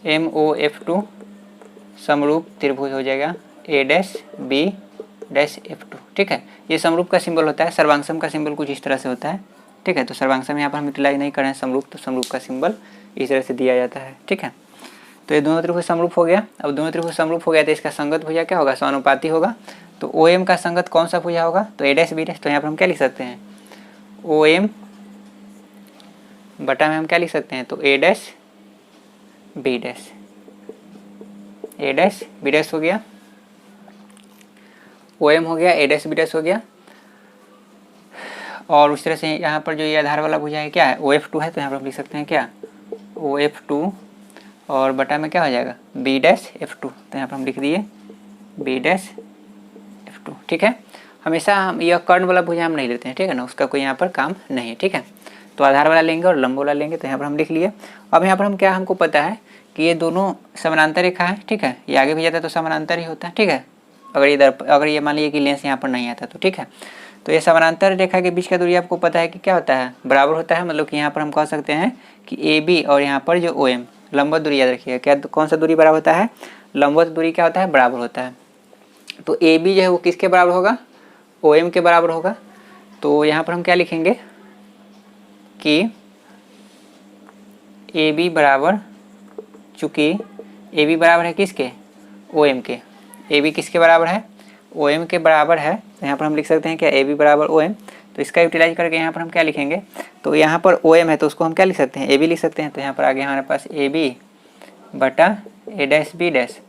एम ओ F2 समरूप त्रिभुज हो जाएगा ए डैश बी डैश F2। ठीक है, ये समरूप का सिंबल होता है, सर्वांगसम का सिंबल कुछ इस तरह से होता है। ठीक है, तो सर्वांगसम यहाँ पर हम यूटिलाइज नहीं कर रहे हैं समरूप, तो समरूप का सिंबल इस तरह से दिया जाता है। ठीक है, तो ये दोनों त्रिभुज समरूप हो गया। अब दोनों त्रिभुज समरूप हो गया तो इसका संगत भुजा क्या होगा, समानुपाती होगा। तो ओ एम का संगत कौन सा भुजा होगा, तो ए डैश बी डैश। तो यहाँ पर हम क्या लिख सकते हैं, ओ एम बटा में हम क्या लिख सकते हैं, तो ए डैश बी डैश, ए डैश बी डैश हो गया, ओ एम हो गया, ए डैश बी डैश हो गया। और उस तरह से यहाँ पर जो ये आधार वाला भुजा है क्या है, ओ F2 है, तो यहाँ पर हम लिख सकते हैं क्या, ओ F2 और बटा में क्या हो जाएगा, बी डैश F2। तो यहाँ पर हम लिख दिए बी डैश F2। ठीक है, हमेशा हम यह कर्ण वाला भुजा हम नहीं लेते हैं। ठीक है ना, उसका कोई यहाँ पर काम नहीं है। ठीक है, तो आधार वाला लेंगे और लंब वाला लेंगे। तो यहाँ पर हम लिख लिए। अब यहाँ पर हम क्या, हमको पता है कि ये दोनों समानांतर रेखा है। ठीक है, ये आगे भी जाता है तो समानांतर ही होता है। ठीक है, अगर ये मान लीजिए कि लेंस यहाँ पर नहीं आता तो, ठीक है। तो ये समानांतर रेखा के बीच का दूरी आपको पता है कि क्या होता है, बराबर होता है। मतलब कि यहाँ पर हम कह सकते हैं कि ए बी और यहाँ पर जो ओ एम लंबवत दूरी, याद रखिएगा क्या, कौन सा दूरी बराबर होता है, लंबवत दूरी क्या होता है, बराबर होता है। तो ए बी जो है वो किसके बराबर होगा, ओ एम के बराबर होगा। तो यहाँ पर हम क्या लिखेंगे कि ए बी बराबर, चूँकि ए बी बराबर है किसके, ओ एम के, ए बी किसके बराबर है, ओ एम के बराबर है। तो यहाँ पर हम लिख सकते हैं क्या, ए बी बराबर ओ एम। तो इसका यूटिलाइज करके यहाँ पर हम क्या लिखेंगे, तो यहाँ पर ओ एम है तो उसको हम क्या लिख सकते हैं, ए बी लिख सकते हैं। तो यहाँ पर आगे हमारे पास ए बी बटा ए डैश बी डैश,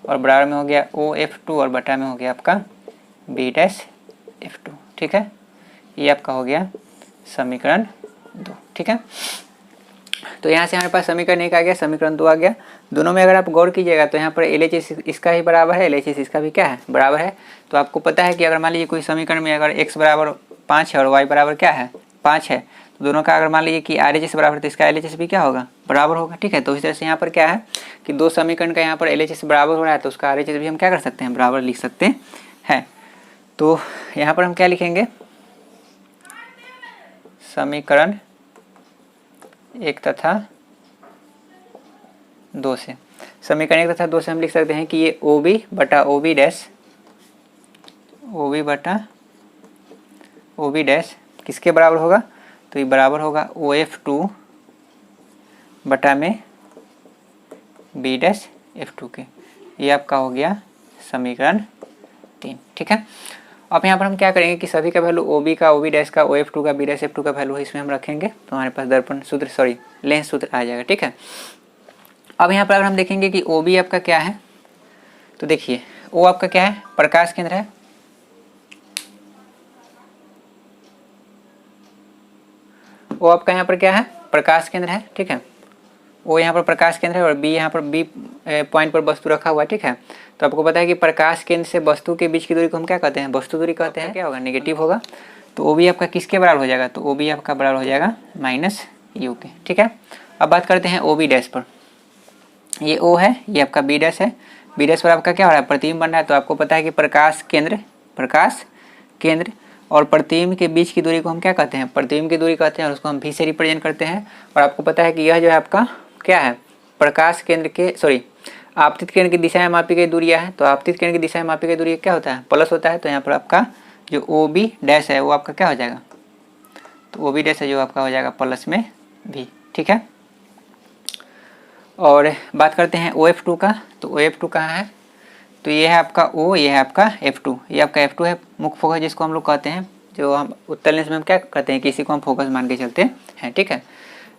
और बराबर में हो गया ओ एफ टू, और बटा में हो गया आपका बी डैश एफ टू, ठीक है। ये आपका हो गया समीकरण 2, ठीक है। तो यहाँ से हमारे पास समीकरण 1 आ गया, समीकरण 2 आ गया। दोनों में अगर आप गौर कीजिएगा तो यहाँ पर एल एच एस इसका ही बराबर है, एल एच एस इसका भी क्या है, बराबर है। तो आपको पता है कि अगर मान लीजिए कोई समीकरण में अगर x बराबर 5 है और y बराबर क्या है 5 है, तो दोनों का अगर मान लीजिए कि आर एच एस बराबर है तो इसका एल एच एस भी क्या होगा, बराबर होगा, ठीक है। तो इस तरह से यहाँ पर क्या है कि दो समीकरण का यहाँ पर एल एच एस बराबर हो रहा है तो उसका आर एच एस भी हम क्या कर सकते हैं, बराबर लिख सकते हैं। तो यहाँ पर हम क्या लिखेंगे, समीकरण 1 तथा 2 से, समीकरण 1 तथा 2 से हम लिख सकते हैं कि ये ओ बी बटा O B dash, O B बटा ओ बी डैश किसके बराबर होगा, तो ये बराबर होगा ओ एफ टू बटा में बी डैश एफ टू के। ये आपका हो गया समीकरण 3, ठीक है। अब यहाँ पर हम क्या करेंगे कि सभी का वैल्यू ओ बी का, ओ बी डैश का, ओ एफ टू का, बी डैश एफ टू का वैल्यू है इसमें हम रखेंगे तो हमारे पास दर्पण सूत्र लेंस सूत्र आ जाएगा, ठीक है। अब यहाँ पर अगर हम देखेंगे कि ओ बी आपका क्या है, तो देखिए ओ आपका क्या है, प्रकाश केंद्र है, ओ आपका यहाँ पर क्या है, प्रकाश केंद्र है, ठीक है। ओ यहाँ पर प्रकाश केंद्र है और बी यहाँ पर बी पॉइंट पर वस्तु रखा हुआ है, ठीक है। तो आपको पता है कि प्रकाश केंद्र से वस्तु के बीच की दूरी को हम क्या कहते हैं, वस्तु दूरी कहते हैं। क्या होगा, नेगेटिव होगा। तो ओ बी आपका किसके बराबर हो जाएगा, तो ओ बी आपका बराबर हो जाएगा माइनस यू के, ठीक है। अब बात करते हैं ओ बी डैश पर। ये ओ है, ये आपका बी डैश है, बी डैश पर आपका क्या हो रहा है, प्रतिबिंब बन रहा है। तो आपको पता है कि प्रकाश केंद्र और प्रतिबिंब के बीच की दूरी को हम क्या कहते हैं, प्रतिबिंब की दूरी कहते हैं, और उसको हम भी से रिप्रेजेंट करते हैं। और आपको पता है कि यह जो है आपका क्या है, प्रकाश केंद्र के आपतित केंद्र की दिशा में मापी गई दूरियां है। तो आपतित केंद्र की दिशा में मापी गई दूरी क्या होता है, प्लस होता है। तो यहाँ पर आपका जो ओ बी डैश है वो आपका क्या हो जाएगा, तो ओ बी डैश है जो आपका हो जाएगा प्लस में भी, ठीक है। और बात करते हैं ओ एफ टू का। तो ओ एफ टू कहाँ है, तो ये है आपका ओ, ये है आपका एफ टू, ये आपका एफ टू है मुख्य फोकस जिसको हम लोग कहते हैं, जो हम उत्तल लेंस में हम क्या कहते हैं कि इसी को हम फोकस मान के चलते हैं, ठीक है।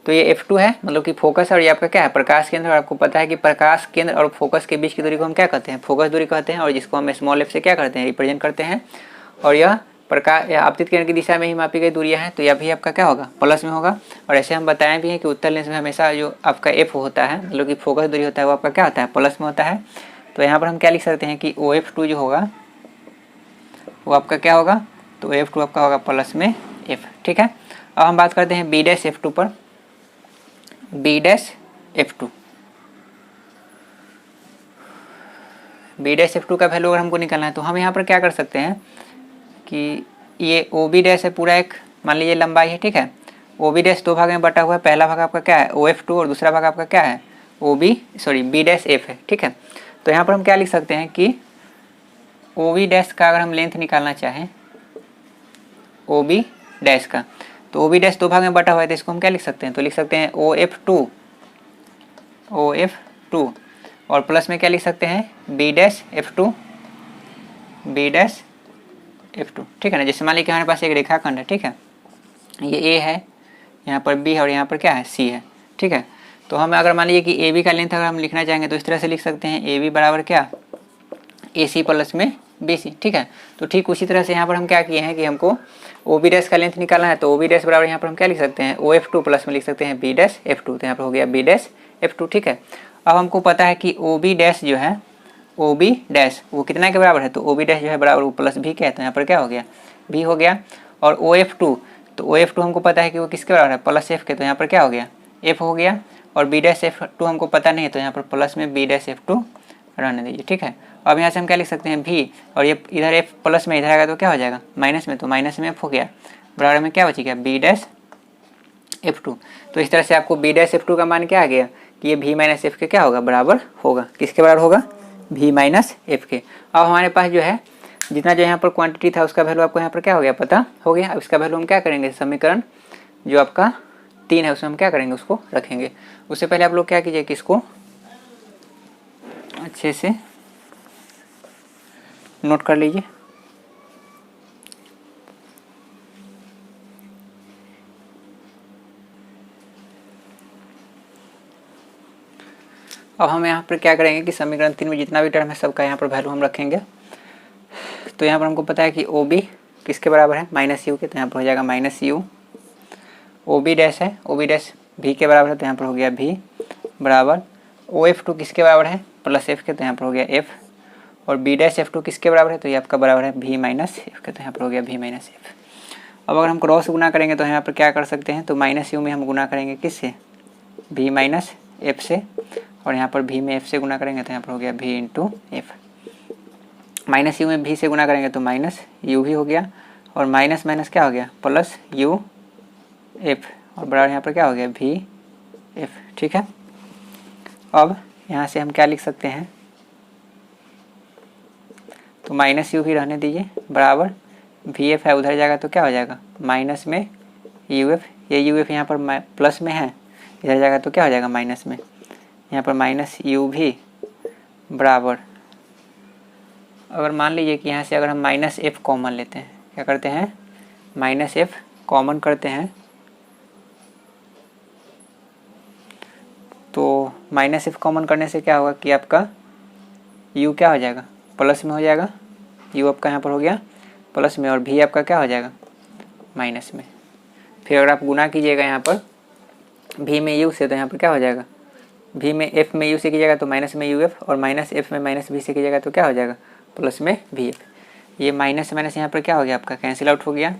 तो ये F2 है मतलब कि फोकस है, और ये आपका क्या है, प्रकाश केंद्र। और आपको पता है कि प्रकाश केंद्र और फोकस के बीच की दूरी को हम क्या कहते हैं, फोकस दूरी कहते हैं, और जिसको हम स्मॉल एफ से क्या करते हैं, रिप्रेजेंट करते हैं। और यह प्रकाश आपतित केंद्र की दिशा में ही मापी गई दूरियां हैं, तो यह भी आपका क्या होगा, प्लस में होगा। और ऐसे हम बताए भी हैं कि उत्तल लेंस में हमेशा जो आपका एफ होता है मतलब कि फोकस दूरी होता है वो आपका क्या होता है, प्लस में होता है। तो यहाँ पर हम क्या लिख सकते हैं कि ओ एफ टू जो होगा वो आपका क्या होगा, तो एफ टू आपका होगा प्लस में एफ, ठीक है। अब हम बात करते हैं बी डैश एफ टू पर। B dash F two, B dash F two का वैल्यू अगर हमको निकालना है तो हम यहाँ पर क्या कर सकते हैं कि ये ओ बी डैश है पूरा एक मान लीजिए लंबाई है, ठीक है। ओ बी डैश दो भाग में बटा हुआ है, पहला भाग आपका क्या है ओ एफ टू और दूसरा भाग आपका क्या है बी डैश एफ है, ठीक है। तो यहाँ पर हम क्या लिख सकते हैं कि ओ बी डैश का अगर हम लेंथ निकालना चाहें ओ बी डैश का, तो ओ बी डैश दो भाग में बटा हुआ है तो इसको हम क्या लिख सकते हैं, तो लिख सकते हैं ओ एफ टू और प्लस में क्या लिख सकते हैं बी डैश एफ टू, ठीक है ना। जैसे मान लीजिए हमारे पास एक रेखाखंड है, ठीक है, ये ए है, यहाँ पर बी है और यहाँ पर क्या है सी है, ठीक है। तो हम अगर मान लीजिए कि ए बी का लेंथ अगर हम लिखना चाहेंगे तो इस तरह से लिख सकते हैं ए बी बराबर क्या ए सी प्लस में बी सी, ठीक है। तो ठीक उसी तरह से यहाँ पर हम क्या किए हैं कि हमको ओ बी डैश का लेंथ निकालना है, तो ओ बी डैश बराबर यहाँ पर हम क्या लिख सकते हैं ओ एफ टू प्लस में लिख सकते हैं बी डैश एफ टू, तो यहाँ पर हो गया बी डैश एफ टू, ठीक है। अब हमको पता है कि ओ बी डैश जो है ओ बी डैश वो कितना के बराबर है, तो ओ बी डैश जो है बराबर वो प्लस भी क्या है, तो यहाँ पर क्या हो गया भी हो गया। और ओ एफ टू, तो ओ एफ टू हमको पता है कि वो किसके बराबर है प्लस एफ के, तो यहाँ पर क्या हो गया एफ हो गया। और बी डैश एफ टू हमको पता नहीं है तो यहाँ पर प्लस में बी डैश एफ टू रहने दीजिए, ठीक है। अब यहाँ से हम क्या लिख सकते हैं भी, और ये इधर एफ प्लस में इधर आएगा तो क्या हो जाएगा माइनस में, तो माइनस में एफ हो गया, बराबर में क्या बची गया बी डैश एफ टू। तो इस तरह से आपको बी डैश एफ टू का मान क्या आ गया कि ये भी माइनस एफ के क्या होगा बराबर होगा, किसके बराबर होगा भी माइनस एफ के। अब हमारे पास जो है जितना जो यहाँ पर क्वांटिटी था उसका वैल्यू आपको यहाँ पर क्या हो गया पता हो गया। अब इसका वैल्यू हम क्या करेंगे, समीकरण जो आपका 3 है उसमें हम क्या करेंगे उसको रखेंगे। उससे पहले आप लोग क्या कीजिए कि इसको अच्छे से नोट कर लीजिए। अब हम यहाँ पर क्या करेंगे कि समीकरण 3 में जितना भी टर्म है सबका यहाँ पर वैल्यू हम रखेंगे। तो यहाँ पर हमको पता है कि ओ बी किसके बराबर है माइनस यू के, तो यहाँ पर हो जाएगा minus U. O B dash है, ओ बी डैश भी के बराबर है तो यहाँ पर हो गया भी बराबर। ओ एफ टू किसके बराबर है प्लस एफ के, तो यहाँ पर हो गया एफ। और बी डैश एफ टू किसके बराबर है, तो ये आपका बराबर है भी माइनस एफ के, तो यहाँ पर हो गया भी माइनस एफ। अब अगर हम क्रॉस गुना करेंगे तो यहाँ पर क्या कर सकते हैं, तो माइनस यू में हम गुना करेंगे किससे भी माइनस एफ से, और यहाँ पर भी में एफ से गुना करेंगे तो यहाँ पर हो गया भी इंटू एफ। माइनस यू में भी से गुना करेंगे तो माइनस यू भी हो गया, और माइनस माइनस क्या हो गया प्लस यू एफ, और बराबर यहाँ पर क्या हो गया भी एफ, ठीक है। अब यहाँ से हम क्या लिख सकते हैं, तो माइनस यू भी रहने दीजिए बराबर वी एफ है उधर जाएगा तो क्या हो जाएगा माइनस में यू एफ, ये यू एफ यहाँ पर प्लस में है इधर जाएगा तो क्या हो जाएगा माइनस में, यहाँ पर माइनस यू भी बराबर। अगर मान लीजिए कि यहाँ से अगर हम माइनस एफ कॉमन लेते हैं, क्या करते हैं माइनस एफ कॉमन करते हैं, तो माइनस एफ कॉमन करने से क्या होगा कि आपका u क्या हो जाएगा प्लस में हो जाएगा, u आपका यहाँ पर हो गया प्लस में, और भी आपका क्या हो जाएगा माइनस में। फिर अगर आप गुना कीजिएगा यहाँ पर भी में u से, तो यहाँ पर क्या हो जाएगा भी में f में u से कीजिएगा तो माइनस में यू एफ, और माइनस एफ में माइनस भी से कीजिएगा तो क्या हो जाएगा प्लस में भी एफ। ये माइनस माइनस यहाँ पर क्या हो गया आपका कैंसिल आउट हो गया।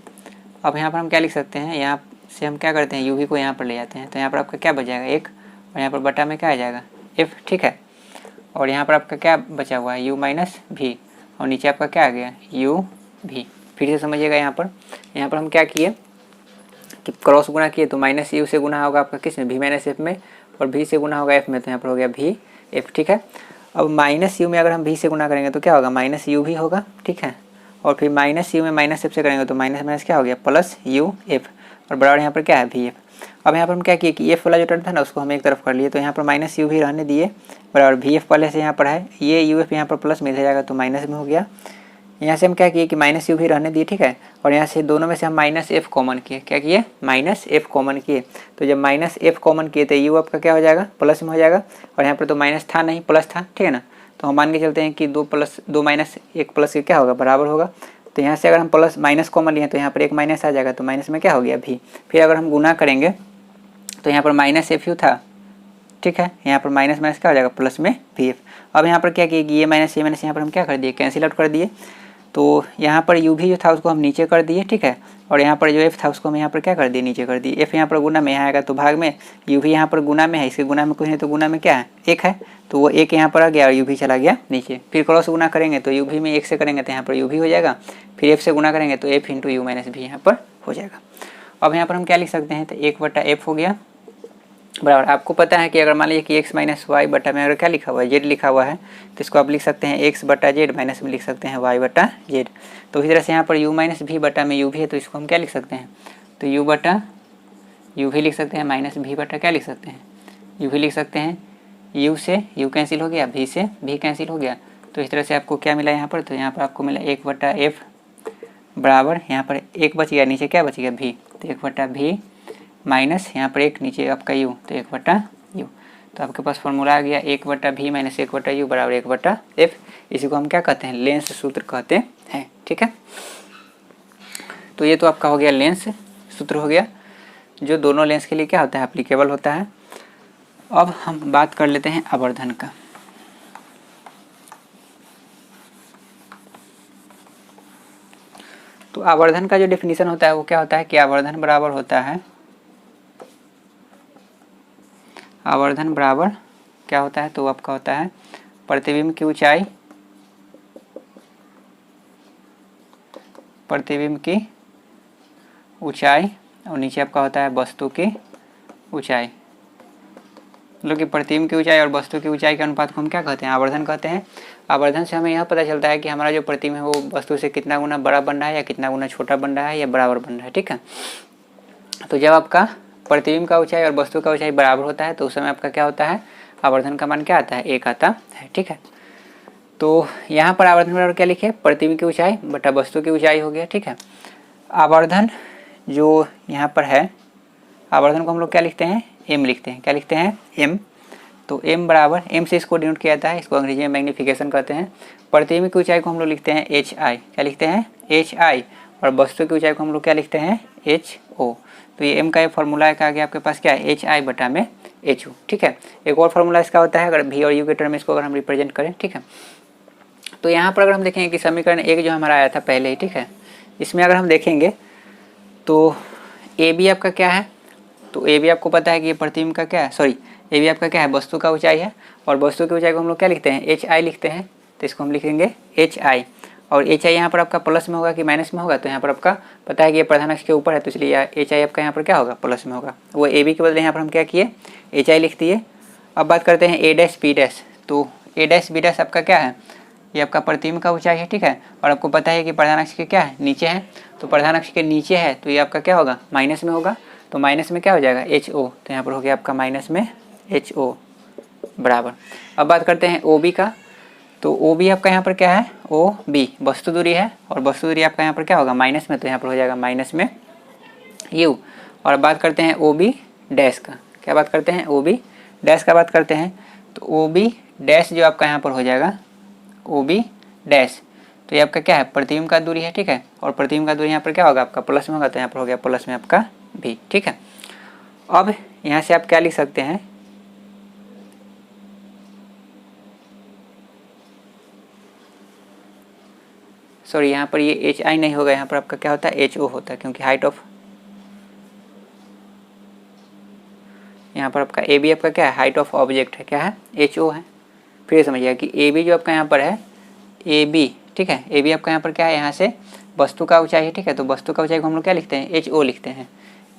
अब यहाँ पर हम क्या लिख सकते हैं, यहाँ से हम क्या करते हैं यू भी को यहाँ पर ले जाते हैं, तो यहाँ पर आपका क्या बच जाएगा एक, और यहाँ पर बटा में क्या आ जाएगा एफ, ठीक है। और यहाँ पर आपका क्या बचा हुआ है u माइनस भी, और नीचे आपका क्या आ गया u भी। फिर से समझिएगा यहाँ पर हम क्या किए कि क्रॉस गुना किए, तो माइनस यू से गुना होगा आपका किस में भी माइनस एफ में, और भी से गुना होगा एफ में, तो यहाँ पर हो गया भी एफ, ठीक है। अब माइनस यू में अगर हम भी से गुना करेंगे तो क्या होगा माइनस यू भी होगा, ठीक है। और फिर माइनस यू में माइनस एफ से करेंगे तो माइनस माइनस क्या हो गया प्लस यू एफ, और बराबर यहाँ पर क्या है भी एफ। अब यहाँ पर हम क्या किए कि एफ वाला जो टर्म था ना उसको हम एक तरफ कर लिए, तो यहाँ पर माइनस यू भी रहने दिए बराबर भी एफ पहले से यहाँ पर है, ये यू एफ यहाँ पर प्लस में इधर जाएगा तो माइनस में हो गया। यहाँ से हम क्या किए कि माइनस यू भी रहने दिए, ठीक है। और यहाँ से दोनों में से हम माइनस एफ कॉमन किए, क्या किए माइनस एफ कॉमन किए, तो जब माइनस एफ कॉमन किए तो यू आपका क्या हो जाएगा प्लस में हो जाएगा, और यहाँ पर तो माइनस था नहीं प्लस था, ठीक है ना। तो हम मान के चलते हैं कि 2 माइनस 1 प्लस के क्या होगा बराबर होगा। तो यहाँ से अगर हम प्लस माइनस कॉमन लिए तो यहाँ पर एक माइनस आ जाएगा, तो माइनस में क्या हो गया भी। फिर अगर हम गुना करेंगे तो यहाँ पर माइनस एफ यू था, ठीक है, यहाँ पर माइनस माइनस क्या हो जाएगा प्लस में भी एफ। अब यहाँ पर क्या किए कि ये माइनस यहाँ पर हम क्या कर दिए कैंसिल आउट कर दिए, तो यहाँ पर यू भी जो था उसको हम नीचे कर दिए, ठीक है। और यहाँ पर जो एफ था उसको हम यहाँ पर क्या कर दिए नीचे कर दिए, एफ यहाँ पर गुना में यहाँ आएगा तो भाग में, यू भी यहाँ पर गुना में है, इसके गुना में कुछ नहीं तो गुना में क्या है एक है, तो वो एक यहाँ पर आ गया और यू भी चला गया नीचे। फिर क्रॉस गुना करेंगे तो यू भी में एक से करेंगे तो यहाँ पर यू भी हो जाएगा, फिर एफ से गुना करेंगे तो एफ इंटू यू माइनस भी यहाँ पर हो जाएगा। अब यहाँ पर हम क्या लिख सकते हैं, तो 1/f हो गया बराबर। आपको पता है कि अगर मान लीजिए कि x माइनस वाई बटा में अगर क्या लिखा हुआ है z लिखा हुआ है, तो इसको आप लिख सकते हैं x बटा जेड माइनस में लिख सकते हैं y बटा जेड। तो इसी तरह से यहाँ पर u माइनस भी बटा में u भी है, तो इसको हम क्या लिख सकते हैं, तो u बटा u भी लिख सकते हैं, माइनस भी बटा क्या लिख सकते हैं u भी लिख सकते हैं। u से u कैंसिल हो गया, v से v कैंसिल हो गया, तो इस तरह से आपको क्या मिला यहाँ पर, तो यहाँ पर आपको मिला 1/f बराबर, यहाँ पर एक बच गया, नीचे क्या बच गया v, तो 1/v माइनस यहाँ पर एक नीचे आपका u, तो 1/u। तो आपके पास फॉर्मूला आ गया 1/v माइनस 1/u बराबर 1/f। इसी को हम क्या कहते हैं लेंस सूत्र कहते हैं, ठीक है। तो ये तो आपका हो गया लेंस सूत्र हो गया, जो दोनों लेंस के लिए क्या होता है एप्लीकेबल होता है। अब हम बात कर लेते हैं आवर्धन का। तो आवर्धन का जो डेफिनेशन होता है वो क्या होता है कि आवर्धन बराबर होता है, आवर्धन बराबर क्या होता है, तो आपका होता है प्रतिबिंब की ऊंचाई, प्रतिबिंब की ऊंचाई, और नीचे आपका होता है वस्तु की ऊंचाई। मतलब कि प्रतिबिंब की ऊंचाई और वस्तु की ऊंचाई के अनुपात को हम क्या कहते हैं? आवर्धन कहते हैं। आवर्धन से हमें यह पता चलता है कि हमारा जो प्रतिबिंब है वो वस्तु से कितना गुना बड़ा बन रहा है या कितना गुना छोटा बन रहा है या बराबर बन रहा है। ठीक है, तो जब आपका प्रतिबिंब का ऊंचाई और वस्तु का ऊंचाई बराबर होता है तो उस समय आपका क्या होता है? आवर्धन का मान क्या आता है? 1 आता है। ठीक है, तो यहाँ पर आवर्धन बराबर क्या लिखे? प्रतिबिंब की ऊंचाई बटा वस्तु की ऊंचाई हो गया। ठीक है, आवर्धन जो यहाँ पर है, आवर्धन को हम लोग क्या लिखते हैं? m लिखते हैं। क्या लिखते हैं? m। तो m बराबर, m से इसको डिनोट किया जाता है, इसको अंग्रेजी में मैग्नीफिकेशन कहते हैं। प्रतिबिंब की ऊंचाई को हम लोग लिखते हैं hi। क्या लिखते हैं? hi। और वस्तु की ऊंचाई को हम लोग क्या लिखते हैं? ho। तो ये m का एक फॉर्मूला है, आगे आपके पास क्या है? hi बटा में ho। ठीक है, एक और फॉर्मूला इसका होता है अगर v और u के टर्म में इसको अगर हम रिप्रेजेंट करें। ठीक है, तो यहाँ पर अगर हम देखेंगे कि समीकरण 1 जो हमारा आया था पहले ही, ठीक है, इसमें अगर हम देखेंगे तो ए बी आपका क्या है? तो ए बी आपको पता है कि ये प्रतिबिंब का क्या है, सॉरी ए बी आपका क्या है? वस्तु का ऊंचाई है। और वस्तु की ऊंचाई को हम लोग क्या लिखते हैं? एच आई लिखते हैं। तो इसको हम लिखेंगे एच आई। और एच आई यहाँ पर आपका प्लस में होगा कि माइनस में होगा? तो यहाँ पर आपका पता है कि ये प्रधान अक्ष के ऊपर है, तो इसलिए एच आई आपका यहाँ पर क्या होगा? प्लस में होगा। वो ए बी के बदले यहाँ पर हम क्या किए? एच आई लिख दिए। अब बात करते हैं ए डैश बी डैश। तो ए डैश बी डैश आपका क्या है? ये आपका प्रतिबिंब का ऊंचाई है। ठीक है, और आपको पता है कि प्रधान अक्ष के क्या है? नीचे है। तो प्रधान अक्ष के नीचे है तो ये आपका क्या होगा? माइनस में होगा। तो माइनस में क्या हो जाएगा? H O. तो यहाँ पर हो गया आपका माइनस में एच ओ बराबर। अब बात करते हैं ओ बी का। तो ओ बी आपका यहाँ पर क्या है? ओ बी वस्तु दूरी है, और वस्तु दूरी आपका यहाँ पर क्या होगा? माइनस में। तो यहाँ पर हो जाएगा माइनस में यू। और बात करते हैं ओ बी डैश का। क्या बात करते हैं? ओ बी डैश का बात करते हैं। तो ओ बी डैश जो आपका यहाँ पर हो जाएगा ओ बी डैश, तो ये आपका क्या है? प्रतिबिंब का दूरी है। ठीक है, और प्रतिबिंब का दूरी यहाँ पर क्या होगा? आपका प्लस में होगा। तो यहाँ पर हो गया प्लस में आपका भी। ठीक है, अब यहाँ से आप क्या लिख सकते हैं? सॉरी, यहाँ पर ये एच आई नहीं होगा, यहाँ पर आपका क्या होता है? एच ओ होता है, क्योंकि हाइट ऑफ, यहाँ पर आपका ए बी आपका क्या है? हाइट ऑफ ऑब्जेक्ट है। क्या है? एच ओ है। फिर समझिएगा कि ए बी जो आपका यहाँ पर है ए बी, ठीक है, ए बी आपका यहाँ पर क्या है? यहाँ से वस्तु का ऊंचाई है। ठीक है, तो वस्तु का ऊंचाई को हम लोग क्या लिखते हैं? एच ओ लिखते हैं।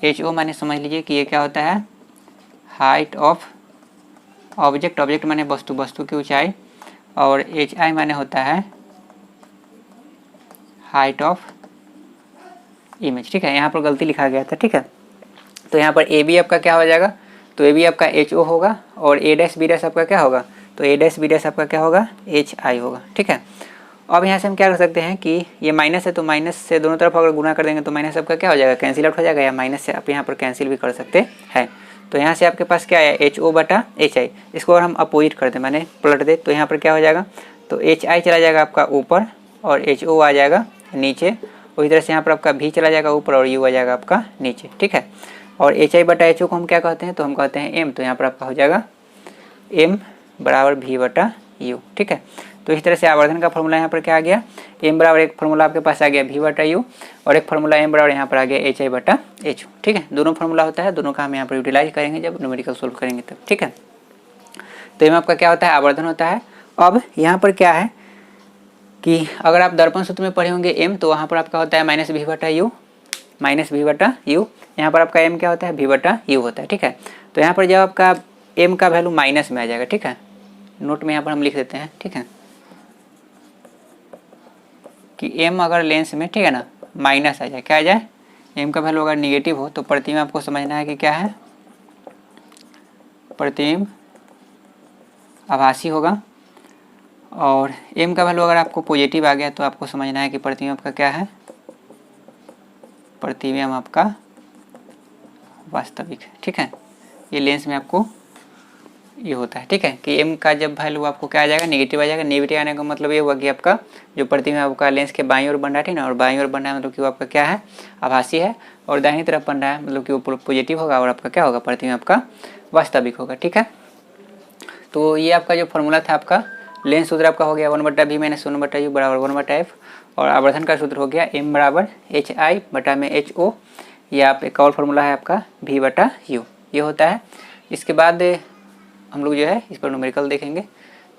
एच ओ माने समझ लीजिए कि ये क्या होता है? Height of object. ऑब्जेक्ट माने वस्तु, वस्तु की ऊंचाई। और एच आई माने होता है हाइट ऑफ इमेज। ठीक है, यहाँ पर गलती लिखा गया था। ठीक है, तो यहाँ पर ए बी आपका क्या हो जाएगा? तो ए बी आपका एच ओ होगा, और ए डैश बी डैश आपका क्या होगा? तो ए डैश बी डैश आपका क्या होगा? एच आई होगा। ठीक है, अब यहाँ से हम क्या कर सकते हैं कि ये माइनस है, तो माइनस से दोनों तरफ अगर गुना कर देंगे तो माइनस आपका क्या हो जाएगा? कैंसिल आउट हो जाएगा, या माइनस से आप यहाँ पर कैंसिल भी कर सकते हैं। तो यहाँ से आपके पास क्या है? एच ओ बटा एच आई। इसको अगर हम अपोजिट कर दें, मैंने पलट दे, तो यहाँ पर क्या हो जाएगा? तो एच आई चला जाएगा आपका ऊपर और एच ओ आ जाएगा नीचे। उसी तरह से यहाँ पर आपका भी चला जाएगा ऊपर और यू आ जाएगा आपका नीचे। ठीक है, और एच आई बटा एच ओ को हम क्या कहते हैं? तो हम कहते हैं एम। तो यहाँ पर आपका हो जाएगा एम बराबर भी बटा यू। ठीक है, तो इस तरह से आवर्धन का फॉर्मूला यहाँ पर क्या आ गया? एम बराबर एक फॉर्मूला आपके पास आ गया भी बटा यू, और एक फॉर्मूला एम बराबर यहाँ पर आ गया एच आई बटा एच। ठीक है, दोनों फॉर्मूला होता है, दोनों का हम यहाँ पर यूटिलाइज करेंगे जब न्यूमेरिकल सोल्व करेंगे तब। ठीक है, तो एम आपका क्या होता है? आवर्धन होता है। अब यहाँ पर क्या है कि अगर आप दर्पण सूत्र में पढ़े होंगे एम, तो वहाँ पर आपका होता है माइनस भी बटा यू, माइनस भी बटा यू। यहाँ पर आपका एम क्या होता है? भी बटा यू होता है। ठीक है, तो यहाँ पर जब आपका एम का वैल्यू माइनस में आ जाएगा, ठीक है, नोट में यहाँ पर हम लिख देते हैं, ठीक है, कि एम अगर लेंस में, ठीक है ना, माइनस आ जाए, क्या आ जाए? एम का वैल्यू अगर निगेटिव हो तो प्रतिबिंब आपको समझना है कि क्या है? प्रतिबिंब आभासी होगा। और एम का वैल्यू अगर आपको पॉजिटिव आ गया तो आपको समझना है कि प्रतिबिंब आपका क्या है? प्रतिबिंब आपका वास्तविक है। ठीक है, ये लेंस में आपको ये होता है। ठीक है, कि एम का जब वैल्यू आपको क्या आ जाएगा? नेगेटिव आ जाएगा। नेगेटिव आने का मतलब ये हुआ कि आपका जो प्रतिबिंब आपका लेंस के बाईं ओर बन रहा है ना, और बाईं ओर बन रहा है मतलब कि वो आपका क्या है? आभासी है। और दाहिनी तरफ बन रहा है मतलब कि वो पॉजिटिव होगा, और आपका क्या होगा? प्रतिबिंब आपका वास्तविक होगा। ठीक है, तो ये आपका जो फॉर्मूला था आपका लेंस सूत्र आपका हो गया 1/v माइनस 1/u बराबर 1/f। और आवर्धन का सूत्र हो गया m बराबर एच आई बटा में एच ओ, या आप एक और फॉर्मूला है आपका v बटा u, ये होता है। इसके बाद हम लोग जो है इस पर न्यूमेरिकल देखेंगे।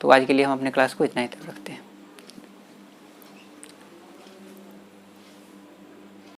तो आज के लिए हम अपने क्लास को इतना ही तक रखते हैं।